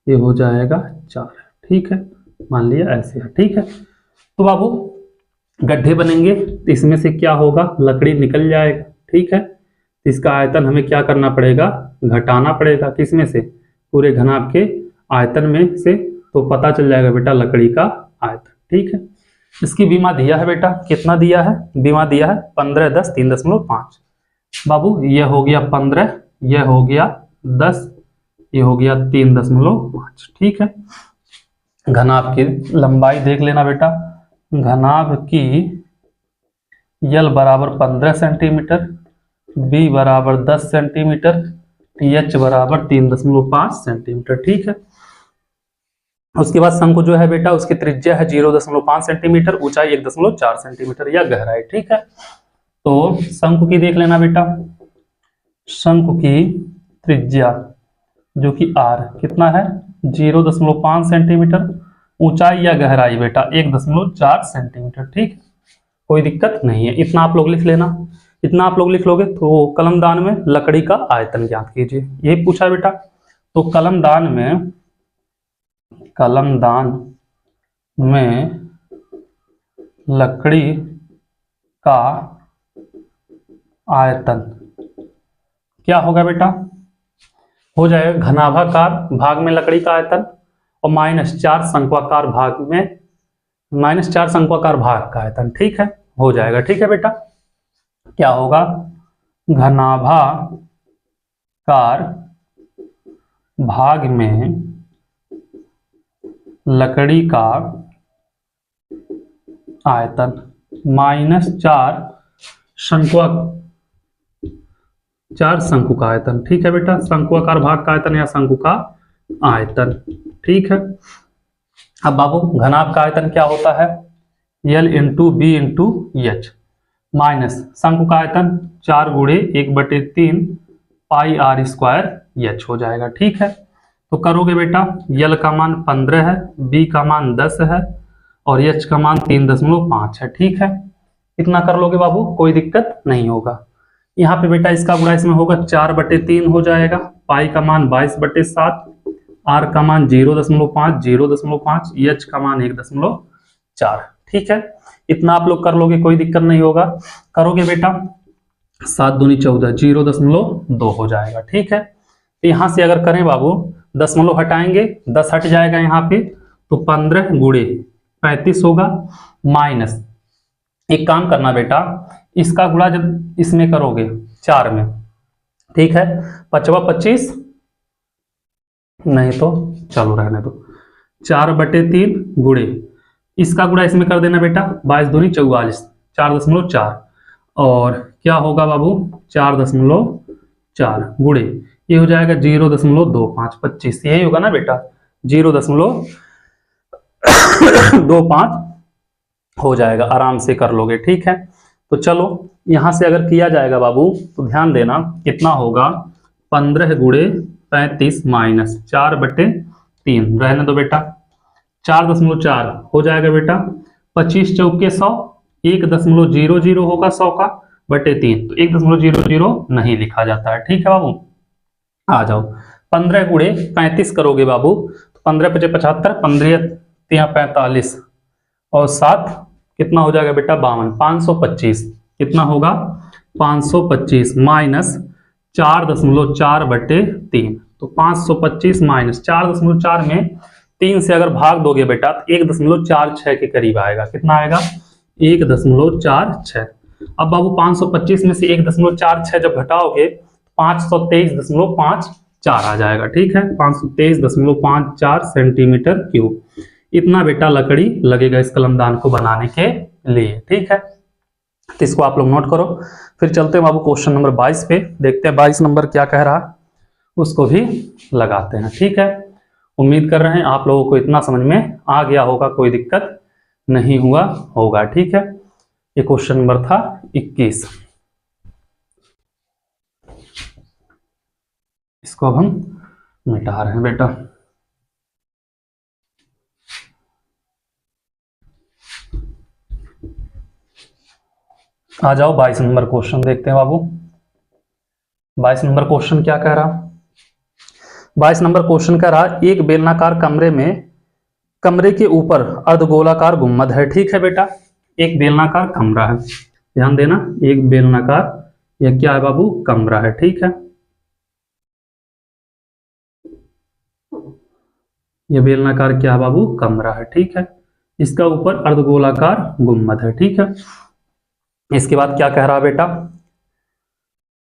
ये हो जाएगा 4। ठीक है, मान लिया ऐसे है। ठीक है, तो बाबू गड्ढे बनेंगे तो इसमें से क्या होगा, लकड़ी निकल जाएगा। ठीक है, तो इसका आयतन हमें क्या करना पड़ेगा, घटाना पड़ेगा। किसमें से, पूरे घनाभ के आयतन में से, तो पता चल जाएगा बेटा लकड़ी का आयतन। ठीक है, इसकी बीमा दिया है बेटा, कितना दिया है, बीमा दिया है 15, 10, 3.5। बाबू ये हो गया 15, ये हो गया 10, ये हो गया 3.5। ठीक है, घनाभ की लंबाई देख लेना बेटा, घनाभ की यल बराबर 15 सेंटीमीटर, बी बराबर 10 सेंटीमीटर, एच बराबर 3.5 सेंटीमीटर। ठीक है, उसके बाद शंकु जो है बेटा, उसकी त्रिज्या है 0.5 सेंटीमीटर, ऊंचाई 1.4 सेंटीमीटर या गहराई। ठीक है, तो शंकु की देख लेना बेटा, शंकु की त्रिज्या जो कि आर कितना है, 0.5 सेंटीमीटर, ऊंचाई या गहराई बेटा 1.4 सेंटीमीटर। ठीक, कोई दिक्कत नहीं है, इतना आप लोग लिख लेना। इतना आप लोग लिख लोगे तो कलमदान में लकड़ी का आयतन ज्ञात कीजिए, यही पूछा बेटा। तो कलमदान में लकड़ी का आयतन क्या होगा बेटा, हो जाएगा घनाभाकार भाग में लकड़ी का आयतन और -4 शंक्वाकार भाग में -4 शंक्वाकार भाग का आयतन। ठीक है, हो जाएगा। ठीक है बेटा, क्या होगा, घनाभाकार भाग में लकड़ी का आयतन -4 शंकु का आयतन। ठीक है बेटा, शंक्वाकार भाग का आयतन या शंकु का आयतन। ठीक है, अब बाबू घनाभ का आयतन क्या होता है, L into B into H minus शंकु का आयतन 4 गुणे 1/3 पाई r स्क्वायर एच हो जाएगा। ठीक है, तो करोगे बेटा, L का मान 15 है, B का मान 10 है और H का मान 3.5 है। ठीक है, इतना कर लोगे बाबू, कोई दिक्कत नहीं होगा। यहाँ पे बेटा इसका गुणा इसमें होगा, 4/3 हो जाएगा, पाई का मान 22/7, R का मान 0.5, H का मान 1.4। ठीक है, इतना आप लोग कर लोगे, कोई दिक्कत नहीं होगा। करोगे बेटा 7 दूनी 14, 0.2 हो जाएगा। ठीक है, तो यहां से अगर करें बाबू, दशमलव हटाएंगे, 10 हट जाएगा यहाँ पे, तो 15 गुणे 35 होगा, माइनस एक काम करना बेटा, इसका गुणा जब इसमें करोगे 4 में, ठीक है, 5 25 नहीं तो चलो रहने दो, 4/3 गुणे इसका गुणा इसमें कर देना बेटा, 22 दूनी 44, 4.4 और क्या होगा बाबू 4.4 गुणे ये हो जाएगा 0.25, 25 यही होगा ना बेटा, 0.25 हो जाएगा, आराम से कर लोगे। ठीक है, तो चलो यहां से अगर किया जाएगा बाबू तो ध्यान देना कितना होगा, 15 गुणे 35 माइनस 4/3 रहने दो बेटा, 4.4 हो जाएगा बेटा, 25 चौके 100, 1.00 होगा 100 का बटे 3, तो 1.00 नहीं लिखा जाता है। ठीक है बाबू, आ जाओ 15 गुणे 35 करोगे बाबू, तो 15 × 5 = 75, 15 तो यहाँ 45 और 7 कितना हो जाएगा बेटा 52, 525 कितना होगा 525 माइनस 4.4/3, तो 525 माइनस 4.4 में 3 से अगर भाग दोगे बेटा तो 1.46 के करीब आएगा। कितना आएगा 1.46। अब बाबू 525 में से 1.46 जब घटाओगे 523.54 आ जाएगा। ठीक है 523.54 सेंटीमीटर क्यूब, इतना बेटा लकड़ी लगेगा इस कलमदान को बनाने के लिए। ठीक है तो इसको आप लोग नोट करो। फिर चलते हैं बाबू क्वेश्चन नंबर 22 पे, देखते हैं 22 नंबर क्या कह रहा है, उसको भी लगाते हैं। ठीक है उम्मीद कर रहे हैं आप लोगों को इतना समझ में आ गया होगा, कोई दिक्कत नहीं हुआ होगा। ठीक है ये क्वेश्चन नंबर था 21। इसको अब हम मिटा रहे हैं बेटा। आ जाओ 22 नंबर क्वेश्चन देखते हैं बाबू। 22 नंबर क्वेश्चन क्या कह रहा, 22 नंबर क्वेश्चन कह रहा एक बेलनाकार कमरे के ऊपर अर्धगोलाकार गुम्बद है। ठीक है बेटा एक बेलनाकार कमरा है, ध्यान देना एक बेलनाकार यह क्या है बाबू कमरा है। ठीक है यह बेलनाकार क्या है बाबू कमरा है। ठीक है इसका ऊपर अर्धगोलाकार गुम्बद है। ठीक है इसके बाद क्या कह रहा बेटा,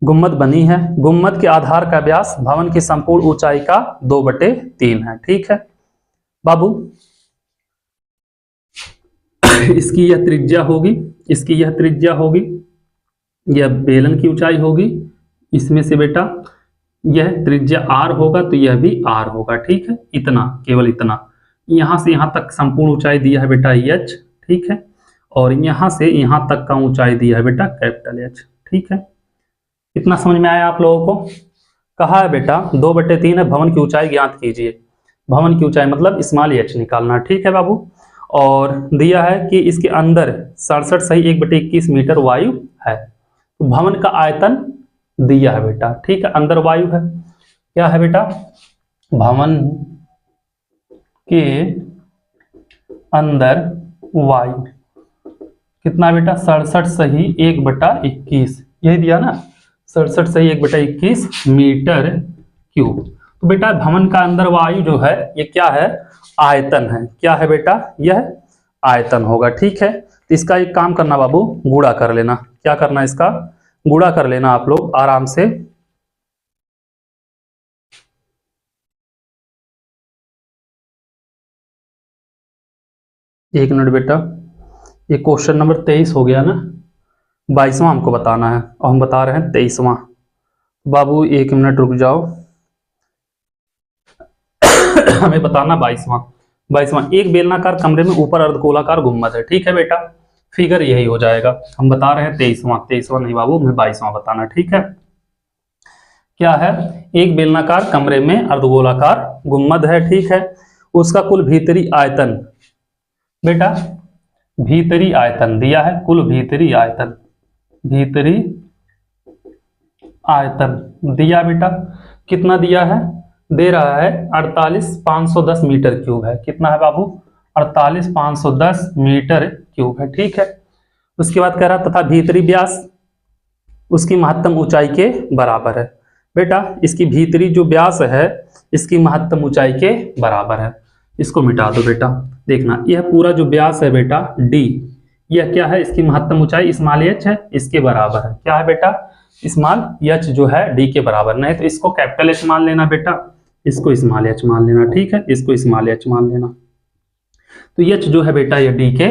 गुम्बद बनी है, गुम्बद के आधार का व्यास भवन की संपूर्ण ऊंचाई का 2/3 है। ठीक है बाबू इसकी यह त्रिज्या होगी, इसकी यह त्रिज्या होगी, यह बेलन की ऊंचाई होगी, इसमें से बेटा यह त्रिज्या r होगा तो यह भी r होगा। ठीक है इतना केवल इतना, यहां से यहां तक संपूर्ण ऊंचाई दिया है बेटा h। ठीक है और यहां से यहां तक का ऊंचाई दिया है बेटा कैपिटल H। ठीक है इतना समझ में आया आप लोगों को। कहा है बेटा 2/3 है, भवन की ऊंचाई ज्ञात कीजिए। भवन की ऊंचाई मतलब स्मॉल h निकालना। ठीक है बाबू और दिया है कि इसके अंदर 67 सही 1/21 मीटर वायु है। तो भवन का आयतन दिया है बेटा। ठीक है अंदर वायु है, क्या है बेटा भवन के अंदर वायु कितना बेटा 67 सही 1/21, यही दिया ना 67 सही 1/21 मीटर क्यूब। तो बेटा भवन का अंदर वायु जो है ये क्या है आयतन है, क्या है बेटा यह आयतन होगा। ठीक है तो इसका एक काम करना बाबू गुणा कर लेना, क्या करना इसका गुणा कर लेना आप लोग आराम से। एक मिनट बेटा ये क्वेश्चन नंबर 23 हो गया ना, 22वां हमको बताना है और हम बता रहे हैं 23वां। बाबू एक मिनट रुक जाओ हमें बताना 22वां। एक बेलनाकार कमरे में ऊपर अर्धगोलाकार गुम्बद है। ठीक है बेटा फिगर यही हो जाएगा, हम बता रहे हैं 23वां नहीं बाबू हमें 22वां बताना। ठीक है क्या है एक बेलनाकार कमरे में अर्धगोलाकार गुम्बद है। ठीक है उसका कुल भीतरी आयतन बेटा भीतरी आयतन दिया है, कुल भीतरी आयतन दिया बेटा कितना दिया है दे रहा है 48,510 मीटर क्यूब है। कितना है बाबू 48,510 मीटर क्यूब है। ठीक है उसके बाद कह रहा तथा भीतरी व्यास उसकी महत्तम ऊंचाई के बराबर है। बेटा इसकी भीतरी जो व्यास है इसकी महत्तम ऊंचाई के बराबर है। इसको मिटा दो बेटा, देखना यह पूरा जो व्यास है बेटा d, यह क्या है इसकी महत्तम ऊंचाई स्मॉल h है, इसके बराबर है। क्या है बेटा स्मॉल h जो है d के बराबर, नहीं तो इसको कैपिटल H मान लेना बेटा, इसको स्मॉल h मान लेना। ठीक है इसको स्मॉल h मान लेना, तो h जो है बेटा यह d के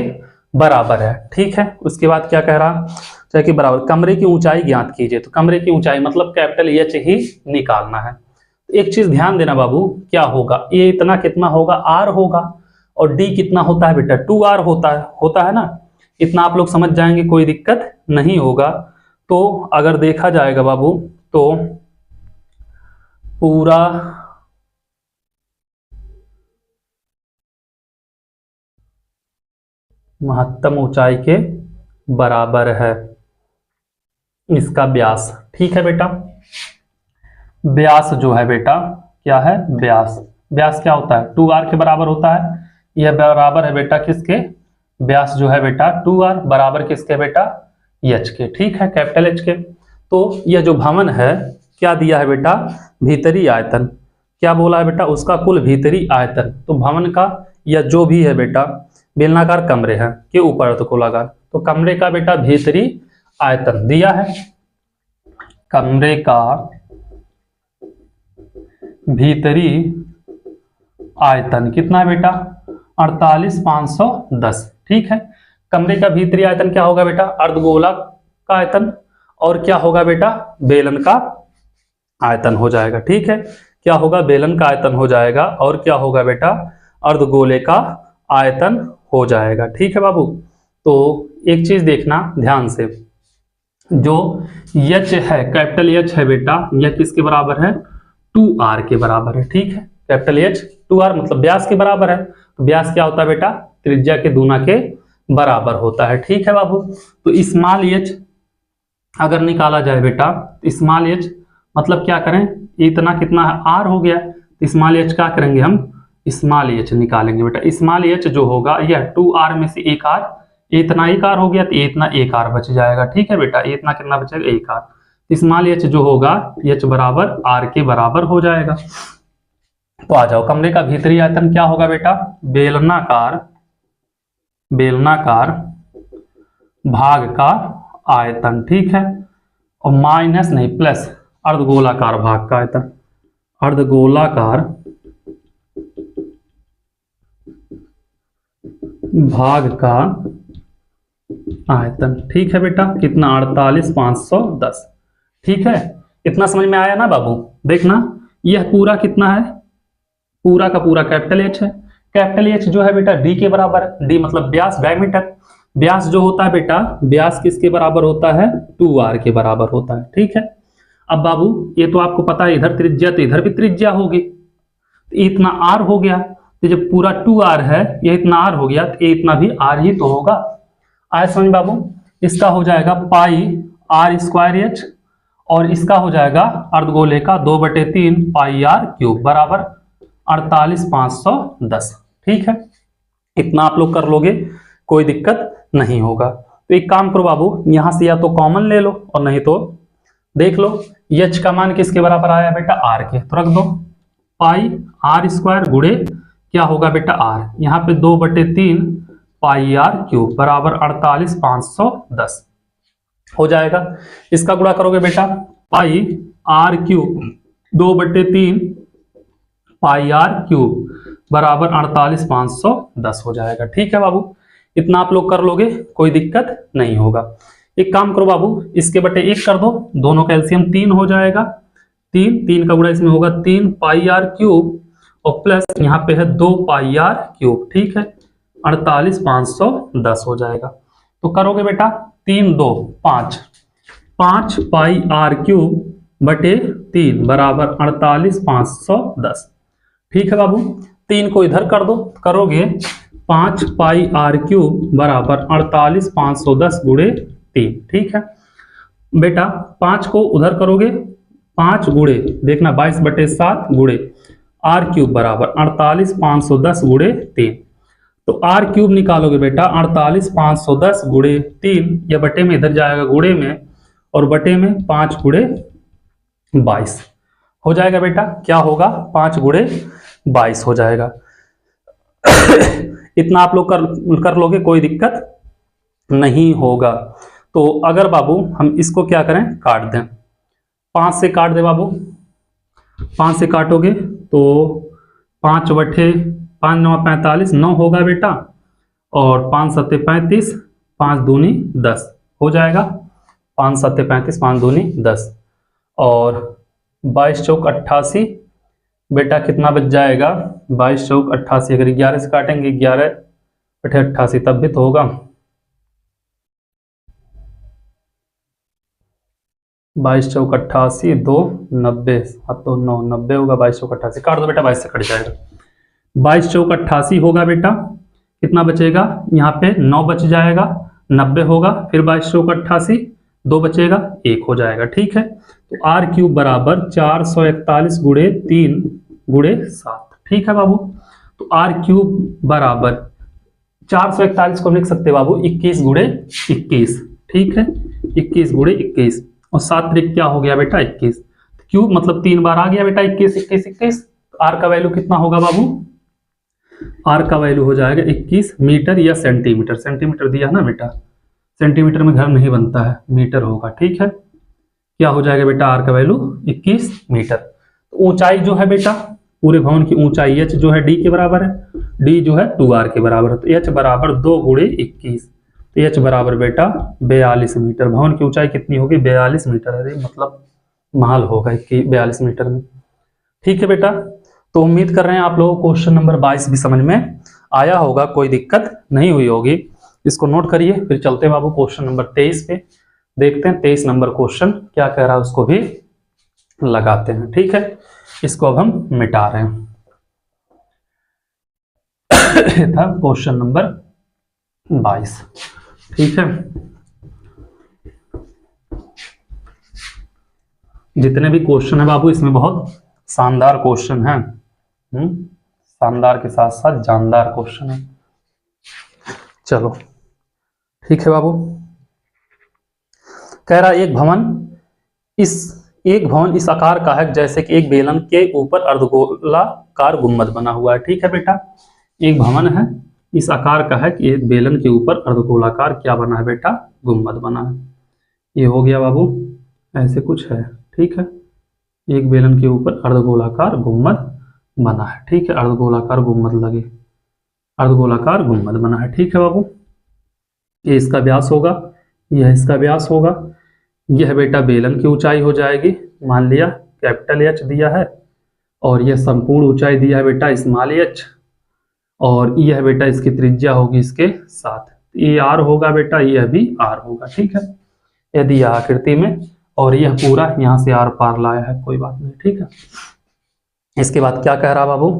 बराबर है। ठीक है उसके बाद क्या कह रहा चाहे कि बराबर कमरे की ऊंचाई ज्ञात कीजिए। तो कमरे की ऊंचाई मतलब कैपिटल H ही निकालना है। एक चीज ध्यान देना बाबू क्या होगा ये इतना कितना होगा r होगा और d कितना होता है बेटा 2r होता है ना, इतना आप लोग समझ जाएंगे कोई दिक्कत नहीं होगा। तो अगर देखा जाएगा बाबू तो पूरा महत्तम ऊंचाई के बराबर है इसका व्यास। ठीक है बेटा व्यास जो है बेटा क्या है व्यास क्या होता है 2r के बराबर होता है। यह बराबर है बेटा किसके, व्यास जो है बेटा 2r बराबर किसके बेटा, h के, ठीक है, कैपिटल H के। तो यह जो भवन है क्या दिया है बेटा, भीतरी आयतन, क्या बोला है बेटा, उसका कुल भीतरी आयतन। तो भवन का या जो भी है बेटा बेलनाकार कमरे हैं के ऊपर तो गोलाकार, तो कमरे का बेटा भीतरी आयतन दिया है, कमरे का भीतरी आयतन कितना है बेटा 48,510, ठीक है। कमरे का भीतरी आयतन क्या होगा बेटा, अर्धगोला का आयतन, और क्या होगा बेटा, बेलन का आयतन हो जाएगा, ठीक है। क्या होगा, बेलन का आयतन हो जाएगा, और क्या होगा बेटा, अर्धगोले का आयतन हो जाएगा, ठीक है बाबू। तो एक चीज देखना ध्यान से, जो H है कैपिटल H है बेटा, यह किसके बराबर है, 2r के बराबर है, ठीक है। कैपिटल H 2r मतलब व्यास के बराबर है, तो व्यास क्या होता है बेटा, त्रिज्या के दूना के बराबर होता है, ठीक है बाबू। तो स्मॉल h अगर निकाला जाए बेटा, स्मॉल h मतलब क्या करें, इतना कितना है r हो गया, तो स्मॉल h क्या करेंगे हम, स्मॉल h निकालेंगे बेटा। स्मॉल h जो होगा यह 2r में से एक r, इतना एक r हो गया तो इतना एक r बच जाएगा, ठीक है बेटा, इतना कितना बचेगा, एक r। स्मॉल h जो होगा h बराबर r के बराबर हो जाएगा। तो आ जाओ, कमरे का भीतरी आयतन क्या होगा बेटा, बेलनाकार भाग का आयतन, ठीक है, और माइनस नहीं प्लस अर्धगोलाकार भाग का आयतन, अर्धगोलाकार भाग का आयतन, ठीक है बेटा, कितना 48,510, ठीक है। इतना समझ में आया ना बाबू। देखना यह पूरा कितना है, पूरा का पूरा कैपिटल H है, कैपिटल H जो है बेटा d के बराबर है, d मतलब व्यास, डायमीटर। व्यास जो होता है बेटा, व्यास किसके बराबर होता है, 2r के बराबर होता है, ठीक है। अब बाबू ये तो आपको पता है, इधर त्रिज्या तो इधर भी त्रिज्या होगी, तो इतना r हो गया, तो जब पूरा 2r है ये इतना r हो गया, तो ये इतना भी r ही तो होगा। आया समझ बाबू। इसका हो जाएगा पाई r स्क्वायर h, और इसका हो जाएगा अर्धगोले का 2/3 पाई r क्यूब बराबर 48,510, ठीक है। इतना आप लोग कर लोगे, कोई दिक्कत नहीं होगा। तो एक काम करो बाबू, यहां से या तो कॉमन ले लो और नहीं तो देख लो, h का मान किसके बराबर आया बेटा, r के, तो रख दो पाई r स्क्वायर गुणे क्या होगा बेटा r, यहाँ पे 2/3 पाई r क्यूब बराबर 48,510 हो जाएगा। इसका गुणा करोगे बेटा, पाई r क्यूब 2/3 पाई r क्यूब बराबर 48,510 हो जाएगा, ठीक है बाबू। इतना आप लोग कर लोगे, कोई दिक्कत नहीं होगा। एक काम करो बाबू, इसके बटे 1 कर दो, दोनों का एलसीएम 3 हो जाएगा, 3 का गुणा इसमें होगा 3 पाई r क्यूब, और प्लस यहाँ पे है 2 पाई r क्यूब, ठीक है, 48,510 हो जाएगा। तो करोगे बेटा 3 2 5 पाई r क्यूब बटे 3 बराबर 48,510, ठीक है बाबू। 3 को इधर कर दो, करोगे 5 पाई r क्यूब बराबर 48,510 गुणे 3, ठीक है बेटा। 5 को उधर करोगे, 5 गुणे देखना 22/7 गुणे r क्यूब बराबर 48,510 गुणे 3। तो r क्यूब निकालोगे बेटा 48,510 गुणे 3, या बटे में इधर जाएगा गुणे में, और बटे में 5 गुणे 22 हो जाएगा बेटा। क्या होगा, 5 गुणे 22 हो जाएगा। इतना आप लोग कर लोगे, कोई दिक्कत नहीं होगा। तो अगर बाबू हम इसको क्या करें, काट दें, 5 से काट दे बाबू, 5 से काटोगे तो 5/5 9 45 9 होगा बेटा, और 5 7 35 5 दूनी 10 हो जाएगा, 5 7 35 5 दूनी 10, और 22 चौक 88 बेटा कितना बच जाएगा, 22 चौक 88, अगर 11 से काटेंगे 11/88 तब भी तो होगा, 22 चौक 88 2 90 7 2 9 90 होगा, 22 चौक 88 काट दो बेटा, 22 से कट जाएगा, 22 चौक 88 होगा बेटा, कितना बचेगा, यहाँ पे 9 बच जाएगा, 90 होगा, फिर 22 चौक 88 2 बचेगा, 1 हो जाएगा, ठीक है। तो r क्यूब बराबर 441 गुणे 3 गुणे 7, ठीक है बाबू। तो आर क्यूब बराबर 441 को हम लिख सकते हैं बाबू 21 गुणे 21, ठीक है, 21 गुणे 21, और 7 त्रिक क्या हो गया बेटा 21, क्यूब मतलब 3 बार आ गया बेटा 21 21 21। आर का वैल्यू कितना होगा बाबू, आर का वैल्यू हो जाएगा 21 मीटर या सेंटीमीटर, सेंटीमीटर दिया है ना बेटा, सेंटीमीटर में घर नहीं बनता है, मीटर होगा, ठीक है। क्या हो जाएगा बेटा आर का वैल्यू 21 मीटर। तो ऊंचाई जो है बेटा पूरे भवन की ऊंचाई एच जो है डी के बराबर है, डी जो है 2r के बराबर है, तो एच बराबर 2 गुणे 21, तो एच बराबर बेटा 42 मीटर। भवन की ऊंचाई कितनी होगी 42 मीटर, अरे मतलब महल होगा 42 मीटर में, ठीक है बेटा। तो उम्मीद कर रहे हैं आप लोगों को क्वेश्चन नंबर 22 भी समझ में आया होगा, कोई दिक्कत नहीं हुई होगी। इसको नोट करिए, फिर चलते हैं बाबू क्वेश्चन नंबर 23 पे, देखते हैं 23 नंबर क्वेश्चन क्या कह रहा है उसको भी लगाते हैं, ठीक है। इसको अब हम मिटा रहे हैं। था क्वेश्चन नंबर 22, ठीक है। जितने भी क्वेश्चन है बाबू इसमें बहुत शानदार क्वेश्चन है, शानदार के साथ साथ जानदार क्वेश्चन है। चलो ठीक है बाबू, कह रहा एक भवन इस आकार का है जैसे कि एक बेलन के ऊपर अर्धगोलाकार गुंबद बना हुआ है, ठीक है बेटा। एक भवन है इस आकार का है कि एक बेलन के ऊपर अर्धगोलाकार क्या बना है बेटा, गुंबद बना है। ये हो गया बाबू, ऐसे कुछ है, ठीक है। एक बेलन के ऊपर अर्धगोलाकार गुंबद बना है, ठीक है, अर्धगोलाकार गुंबद लगे, अर्धगोलाकार गुंबद बना है, ठीक है बाबू। ये इसका व्यास होगा, यह इसका व्यास होगा, यह बेटा बेलन की ऊंचाई हो जाएगी, मान लिया कैपिटल एच दिया है, और यह संपूर्ण ऊंचाई दिया है बेटा स्मॉल एच, और यह बेटा इसकी त्रिज्या होगी इसके साथ, ये आर होगा बेटा, यह भी आर होगा, ठीक है। यदि यह आकृति में, और यह पूरा यहां से आर पार लाया है, कोई बात नहीं, ठीक है। इसके बाद क्या कह रहा बाबू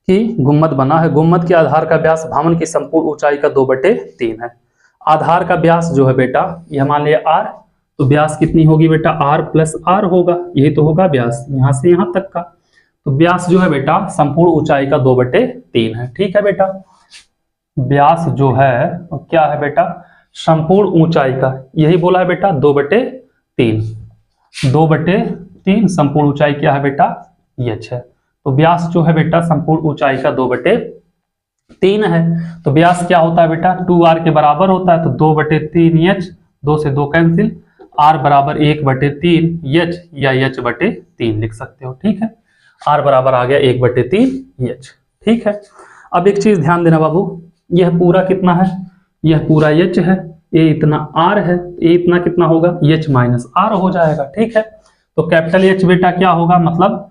कि गुंबद बना है, गुंबद के आधार का व्यास भवन की संपूर्ण ऊंचाई का 2/3 है। आधार का व्यास जो है बेटा यह मान लिया आर, तो व्यास कितनी होगी बेटा आर प्लस आर होगा, यही तो होगा व्यास यहां से यहां तक का। तो व्यास जो है बेटा संपूर्ण ऊंचाई का 2/3 है, ठीक है बेटा। व्यास जो है क्या है बेटा संपूर्ण ऊंचाई का, यही बोला है बेटा 2/3, 2/3 संपूर्ण ऊंचाई क्या है बेटा एच है। तो व्यास जो है बेटा संपूर्ण ऊंचाई का 2/3 है, तो व्यास क्या होता है बेटा 2r के बराबर होता है, तो 2/3 एच, 2 से 2 कैंसिल, r बराबर 1/3 एच या h/3 लिख सकते हो, ठीक है। r बराबर आ गया 1/3 एच, ठीक है। अब एक चीज ध्यान देना बाबू, यह पूरा कितना है, यह पूरा एच है, ये इतना r है, ये इतना कितना होगा एच माइनस आर हो जाएगा, ठीक है। तो कैपिटल एच बेटा क्या होगा, मतलब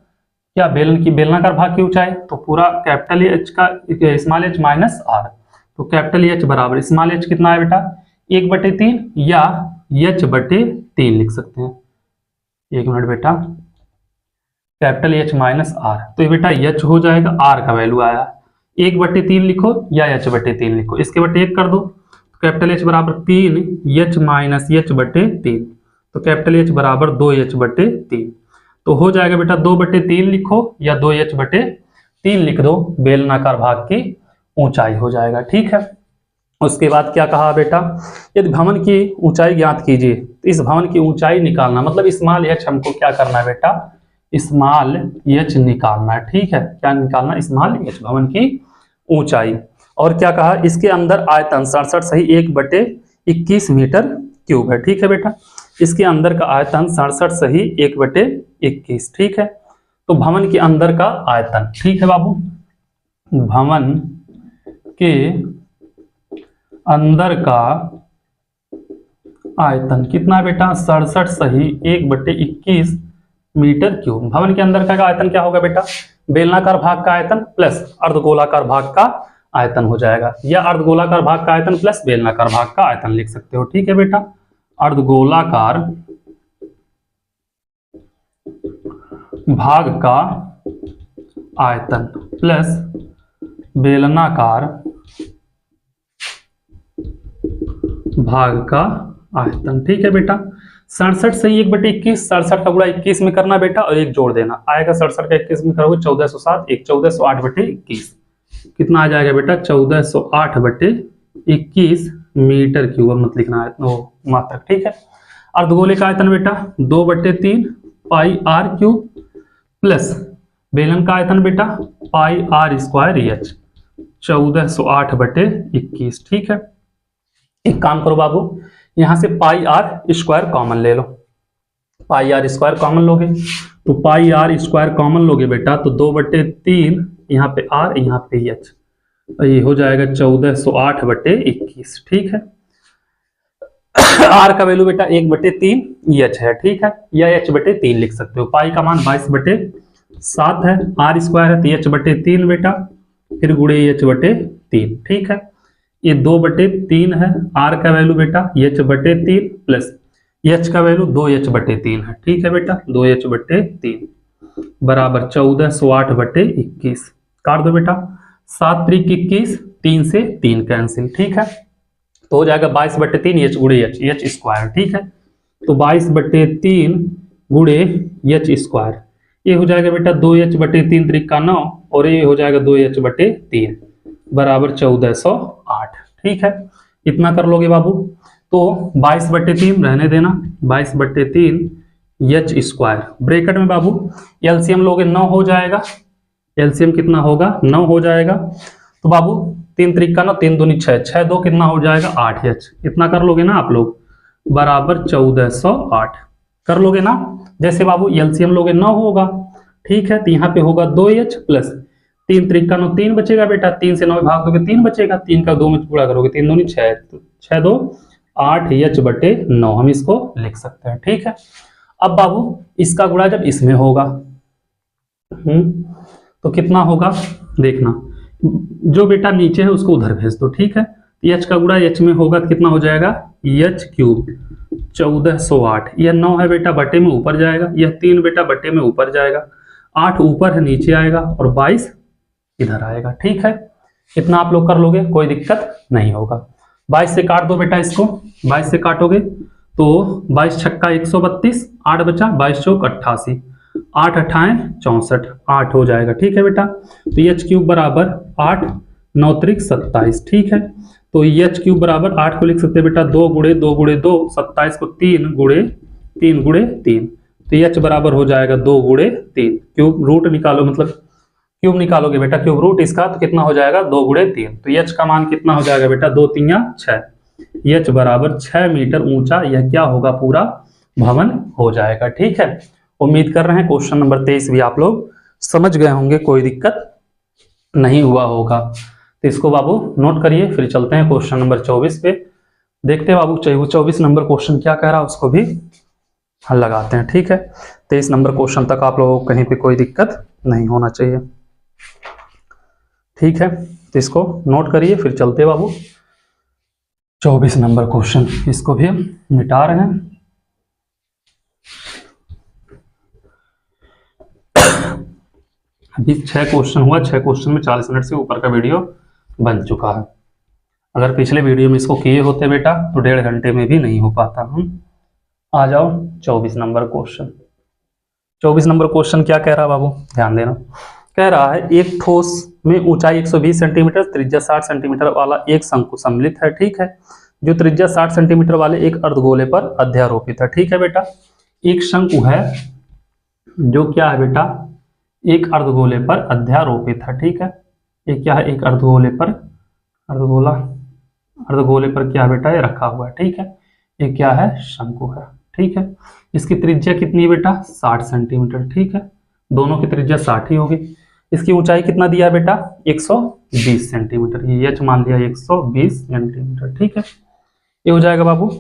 क्या बेलन की बेलनाकार भाग की ऊंचाई, तो पूरा कैपिटल एच का स्मॉल एच माइनस आर, तो कैपिटल एच बराबर स्मॉल एच कितना है बेटा 1/3 या h/3 लिख सकते हैं। एक मिनट बेटा, कैपिटल एच माइनस आर, तो ये बेटा एच हो जाएगा, आर का वैल्यू आया 1/3 लिखो या h/3 लिखो, इसके बटे 1 कर दो, तो कैपिटल एच बराबर 3 एच माइनस h/3, तो कैपिटल एच बराबर 2h/3, तो हो जाएगा बेटा 2/3 लिखो या 2h/3 लिख दो, बेलनाकार भाग की ऊंचाई हो जाएगा, ठीक है। उसके बाद क्या कहा बेटा, यदि भवन की ऊंचाई ज्ञात कीजिए, तो इस भवन की ऊंचाई निकालना, मतलब स्मॉल एच हमको क्या करना है बेटा स्मॉल एच निकालना है, ठीक है। क्या निकालना, स्मॉल एच भवन की ऊंचाई। और क्या कहा, इसके अंदर आयतन 67 सही 1/21 मीटर क्यूब है, ठीक है बेटा। इसके अंदर का आयतन 67 सही 1/21, ठीक है। तो भवन के अंदर का आयतन, ठीक है बाबू, भवन के अंदर का आयतन कितना है बेटा 67 सही 1/21 मीटर क्यूब। भवन के अंदर का आयतन क्या होगा बेटा बेलनाकार भाग का आयतन प्लस अर्धगोलाकार भाग का आयतन हो जाएगा, या अर्धगोलाकार भाग का आयतन प्लस बेलनाकार भाग का आयतन लिख सकते हो, ठीक है बेटा। अर्धगोलाकार भाग का आयतन प्लस बेलनाकार भाग का आयतन, ठीक है बेटा। 67 सही 1/21, 67 का गुणा 21 में करना बेटा और एक जोड़ देना, आएगा 67 का 21 में करोगे 1407, एक 1408/21, कितना आ जाएगा बेटा 1408 बटे 21 मीटर क्यूब। मत लिखना है मात्रक, ठीक है। अर्धगोले का आयतन बेटा 2/3 पाई आर क्यूब प्लस बेलन का आयतन बेटा पाई आर स्क्वायर एच 1408 बटे 21, ठीक है। एक काम करो बाबू, यहां से पाई आर स्क्वायर कॉमन ले लो। पाई आर स्क्वायर कॉमन लोगे तो पाई आर स्क्वायर कॉमन लोगे बेटा तो 2/3 यहाँ पे आर यहाँ पे एच, ये हो जाएगा 1408 बटे 21, ठीक है। आर का वैल्यू बेटा 1/3 एच है, ठीक है, या h/3 लिख सकते हो। पाई का मान 22/7 है, आर स्क्वायर है तो h/3 बेटा, फिर गुणे h/3, ठीक है। ये 2/3 है, आर का वैल्यू बेटा h/3 प्लस एच का वैल्यू 2h/3 है, ठीक है बेटा, 2h/3 बराबर 1408 बटे 21। काट दो बेटा, 7 त्रिक 21, 3 से 3 कैंसिल, ठीक है, तो हो जाएगा 22/3 एच गुणे एच स्क्वायर, ठीक है। तो 22/3 गुणे एच स्क्वायर, ये हो जाएगा बेटा 2h/3 त्रिक का 9 और ये हो जाएगा 2h/3 बराबर 1408, ठीक है। इतना कर लोगे बाबू, तो 22/3 रहने देना, 22/3 एच स्क्वायर ब्रैकेट में बाबू एलसीएम लोगे 9 हो जाएगा। एलसीएम कितना होगा 9 हो जाएगा, तो बाबू 3 त्रिक का 9, 3 दूनी 6, 6 2 कितना हो जाएगा 8 एच। इतना कर लोगे ना आप लोग, बराबर 1408 कर लोगे ना। जैसे बाबू एलसीएम लोगे 9 होगा, ठीक है, तो यहाँ पे होगा 2h प्लस 3 त्रिक का 9, 3 बचेगा बेटा, 3 से 9 भाग दोगे 3 बचेगा, 3 का 2 में गुणा करोगे 3 दूनी 6, तो 6 2 8 h/9 हम इसको लिख सकते हैं, ठीक है। अब बाबू इसका गुणा जब इसमें होगा तो कितना होगा देखना, जो बेटा नीचे है उसको उधर भेज दो, ठीक है। h का गुणा h में होगा तो कितना हो जाएगा h क्यूब 1408, यह 9 है बेटा बटे में ऊपर जाएगा, यह 3 बेटा बटे में ऊपर जाएगा, 8 ऊपर है नीचे आएगा और 22 इधर आएगा, ठीक है। इतना आप लोग कर लोगे, कोई दिक्कत नहीं होगा। 22 से काट दो बेटा इसको, 22 से काटोगे तो 22 छक्का 132, 8 बचा, 22 चौक 88, 8 अठाएं 64, 8 हो जाएगा, ठीक है बेटा। तो एच क्यूब बराबर 8 9 त्रिक 27, ठीक है। तो एच क्यूब बराबर 8 को लिख सकते हैं बेटा 2 गुणे 2 गुणे 2, 27 को 3 गुणे 3 गुणे 3, तो एच बराबर हो जाएगा 2 गुणे 3। क्यूब रूट निकालो, मतलब क्यूब निकालोगे बेटा, क्यूब रूट इसका तो कितना हो जाएगा 2 गुणे 3, तो एच का मान कितना हो जाएगा बेटा 2 3 6, एच बराबर 6 मीटर ऊंचा यह क्या होगा पूरा भवन हो जाएगा, ठीक है। उम्मीद कर रहे हैं क्वेश्चन नंबर 23 भी आप लोग समझ गए होंगे, कोई दिक्कत नहीं हुआ होगा। तो इसको बाबू नोट करिए, फिर चलते हैं क्वेश्चन नंबर 24 पे। देखते हैं बाबू 24 नंबर क्वेश्चन क्या कह रहा है, उसको भी हल लगाते हैं, ठीक है। 23 नंबर क्वेश्चन तक आप लोगों को कहीं पे कोई दिक्कत नहीं होना चाहिए, ठीक है। तो इसको नोट करिए, फिर चलते हैं बाबू 24 नंबर क्वेश्चन, इसको भी हम मिटा रहे हैं। अभी 6 क्वेश्चन हुआ, 6 क्वेश्चन में 40 मिनट से ऊपर का वीडियो बन चुका है। अगर पिछले वीडियो में इसको किए होते बेटा तो 1.5 घंटे में भी नहीं हो पाता। हम आ जाओ 24 नंबर क्वेश्चन। 24 नंबर क्वेश्चन क्या कह रहा है बाबू, ध्यान देना। कह रहा है एक ठोस में ऊंचाई 120 सेंटीमीटर त्रिज्या 60 सेंटीमीटर वाला एक शंकु सम्मिलित है, ठीक है, जो त्रिज्या 60 सेंटीमीटर वाले एक अर्धगोले पर अध्यारोपित है, ठीक है बेटा। एक शंकु है जो क्या है बेटा एक अर्धगोले पर अध्यारोपित है, ठीक है। ये क्या है एक अर्धगोले पर अर्धगोले पर क्या बेटा ये रखा हुआ है, ठीक है। ये क्या है शंकु है, ठीक है। इसकी त्रिज्या कितनी है बेटा 60 सेंटीमीटर, ठीक है, दोनों की त्रिज्या 60 ही होगी। इसकी ऊंचाई कितना दिया है बेटा 120 सेंटीमीटर, ये एच मान लिया 120 सेंटीमीटर, ठीक है। ये हो जाएगा बाबू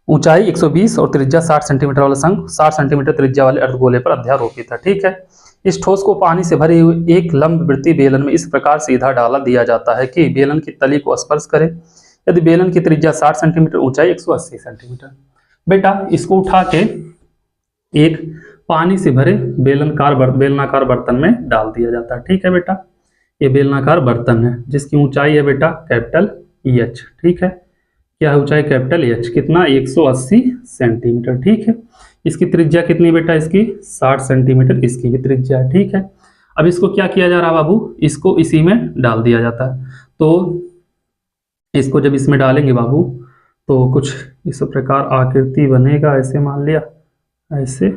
ऊंचाई 120 और त्रिज्या 60 सेंटीमीटर वाला शंकु 60 सेंटीमीटर त्रिज्या वाले अर्धगोले पर अध्यारोपित है, ठीक है। इस ठोस को पानी से भरे हुए एक लंबवृत्तीय बेलन में इस प्रकार सीधा डाला दिया जाता है कि बेलन की तली को स्पर्श करे। यदि बेलन की त्रिज्या 60 सेंटीमीटर ऊंचाई 180 सेंटीमीटर। बेटा इसको उठा के एक पानी से भरे बेलनाकार बर्तन में डाल दिया जाता है, ठीक है बेटा। ये बेलनाकार बर्तन है जिसकी ऊंचाई है बेटा कैपिटल एच, ठीक है। क्या है ऊंचाई कैपिटल एच, कितना 180 सेंटीमीटर, ठीक है। इसकी त्रिज्या कितनी बेटा इसकी 60 सेंटीमीटर, इसकी भी त्रिज्या है, ठीक है। अब इसको क्या किया जा रहा है बाबू, इसको इसी में डाल दिया जाता है। तो इसको जब इसमें डालेंगे बाबू तो कुछ इस प्रकार आकृति बनेगा, ऐसे मान लिया, ऐसे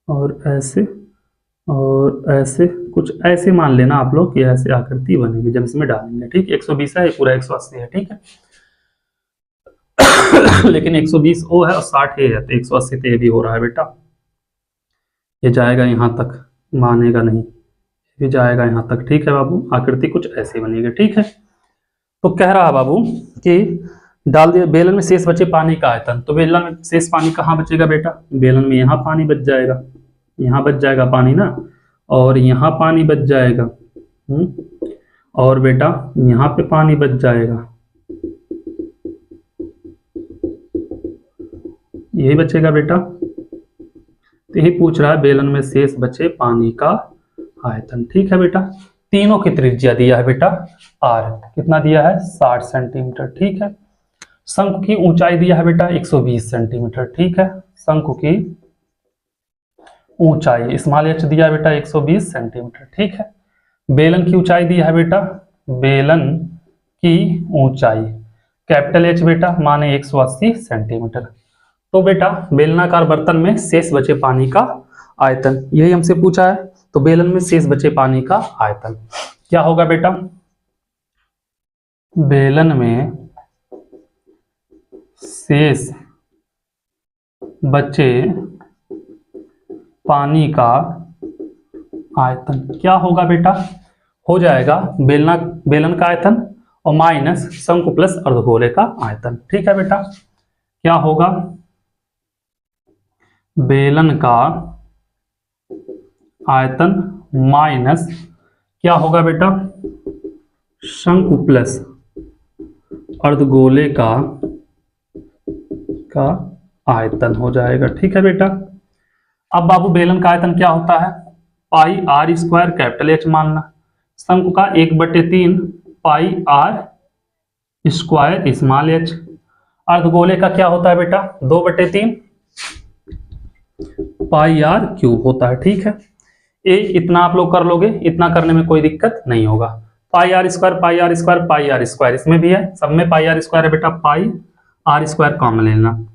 और ऐसे और ऐसे, कुछ ऐसे मान लेना आप लोग कि ऐसे आकृति बनेगी जब इसमें डालेंगे। ठीक, 120 है, पूरा 180 है। ठीक है लेकिन 120 ओ है और 60 ए है, तो 180 तो ये भी हो रहा है बेटा। ये जाएगा यहाँ तक, मानेगा नहीं, ये जाएगा यहाँ तक। ठीक है बाबू, आकृति कुछ ऐसे बनेगी। ठीक है, तो कह रहा है बाबू कि डाल दिया बेलन में शेष बचे पानी का आयतन। तो बेलन में शेष पानी कहाँ बचेगा बेटा, बेलन में यहाँ पानी बच जाएगा, यहाँ बच जाएगा पानी ना, और यहाँ पानी बच जाएगा, और बेटा यहाँ पे पानी बच जाएगा, यही बचेगा बेटा। तो यही पूछ रहा है बेलन में शेष बचे पानी का आयतन। ठीक है बेटा, तीनों की त्रिज्या दिया है बेटा r, कितना दिया है 60 सेंटीमीटर। ठीक है, शंकु की ऊंचाई दिया है बेटा 120 सेंटीमीटर। ठीक है, शंकु की ऊंचाई स्मॉल h दिया है बेटा 120 सेंटीमीटर। ठीक है, बेलन की ऊंचाई दिया है बेटा, बेलन की ऊंचाई कैपिटल H बेटा माने 180 सेंटीमीटर। तो बेटा बेलनाकार बर्तन में शेष बचे पानी का आयतन, यही हमसे पूछा है। तो बेलन में शेष बचे पानी का आयतन क्या होगा बेटा, बेलन में शेष बचे पानी का आयतन क्या होगा बेटा, हो जाएगा बेलन का आयतन और माइनस शंकु प्लस अर्धगोले का आयतन। ठीक है बेटा, क्या होगा, बेलन का आयतन माइनस क्या होगा बेटा, शंकु प्लस अर्धगोले का आयतन हो जाएगा। ठीक है बेटा, अब बाबू बेलन का आयतन क्या होता है, पाई आर स्क्वायर कैपिटल H मानना, शंकु का 1/3 pi r square small h, अर्धगोले का क्या होता है बेटा 2/3 पाई आर क्यूब होता है। ठीक है, ये इतना आप लोग कर लोगे, इतना करने में कोई दिक्कत नहीं होगा। Pi r square pi r square pi r square, इसमें भी है, सब में पाई आर स्क्वायर है बेटा, पाई आर स्क्वायर कॉमन लेना,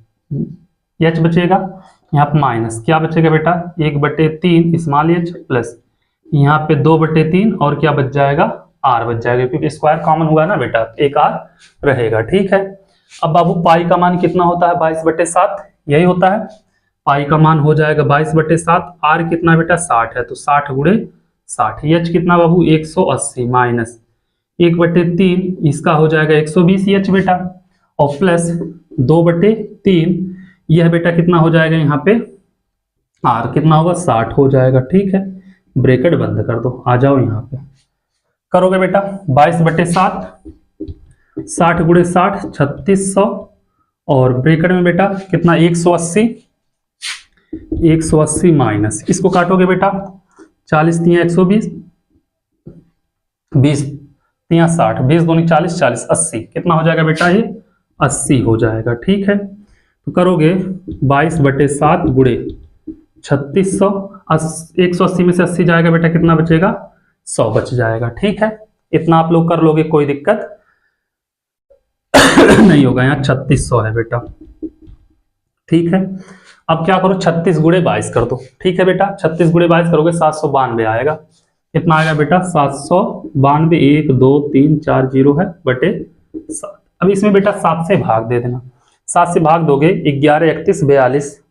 h बचेगा यहाँ पे माइनस क्या बचेगा बेटा 1/3 स्मॉल h प्लस यहाँ पे 2/3 और क्या बच जाएगा r बच जाएगा, क्योंकि स्क्वायर कॉमन हुआ ना बेटा, एक r रहेगा। ठीक है, अब बाबू पाई का मान कितना होता है 22/7, यही होता है, पाई का मान हो जाएगा 22/7, r कितना बेटा 60 है, तो 60 गुणे 60, h कितना बाबू 180 माइनस 1/3 इसका हो जाएगा 120 h बेटा, और प्लस 2/3 यह बेटा कितना हो जाएगा यहाँ पे r कितना होगा 60 हो जाएगा। ठीक है, ब्रैकेट बंद कर दो, आ जाओ यहाँ पे करोगे बेटा 22/7, 60 गुणे 60 3600, और ब्रैकेट में बेटा कितना 180 माइनस इसको काटोगे बेटा 40 3 120, 20 3 60, 20 दूनी 40 40 80, कितना हो जाएगा बेटा ये 80 हो जाएगा। ठीक है, तो करोगे 22/7 गुणे 3600, 180 में से 80 जाएगा बेटा कितना बचेगा 100 बच जाएगा। ठीक है, इतना आप लोग कर लोगे, कोई दिक्कत नहीं होगा, यहाँ 3600 है बेटा। ठीक है, अब क्या करो 36 गुणे 22 कर दो। ठीक है बेटा, 36 गुणे 22 करोगे 792 आएगा, कितना आएगा बेटा 792, 1 2 3 4 0 है बटे 7। अब इसमें बेटा 7 से भाग दे देना, 7 से भाग दोगे 11 31 42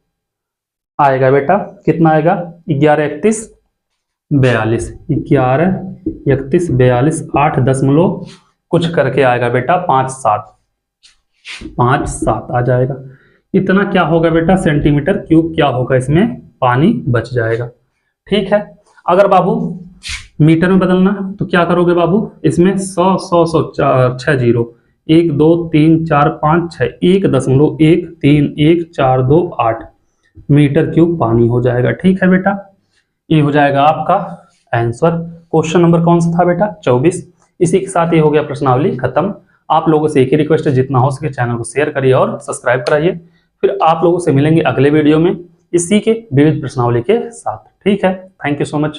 आएगा बेटा, कितना आएगा 11 31 42, 11 31 42 8 दशमलव कुछ करके आएगा बेटा 5 7 आ जाएगा। इतना क्या होगा बेटा सेंटीमीटर क्यूब क्या होगा, इसमें पानी बच जाएगा। ठीक है, अगर बाबू मीटर में बदलना तो क्या करोगे बाबू, इसमें 100 100 100 6 0 1 2 3 4 5 6 1.13142 मीटर क्यूब पानी हो जाएगा। ठीक है बेटा, ये हो जाएगा आपका आंसर। क्वेश्चन नंबर कौन सा था बेटा 24। इसी के साथ ये हो गया प्रश्नावली खत्म। आप लोगों से एक ही रिक्वेस्ट है, जितना हो सके चैनल को शेयर करिए और सब्सक्राइब कराइए। फिर आप लोगों से मिलेंगे अगले वीडियो में इसी के विविध प्रश्नावली के साथ। ठीक है, थैंक यू सो मच।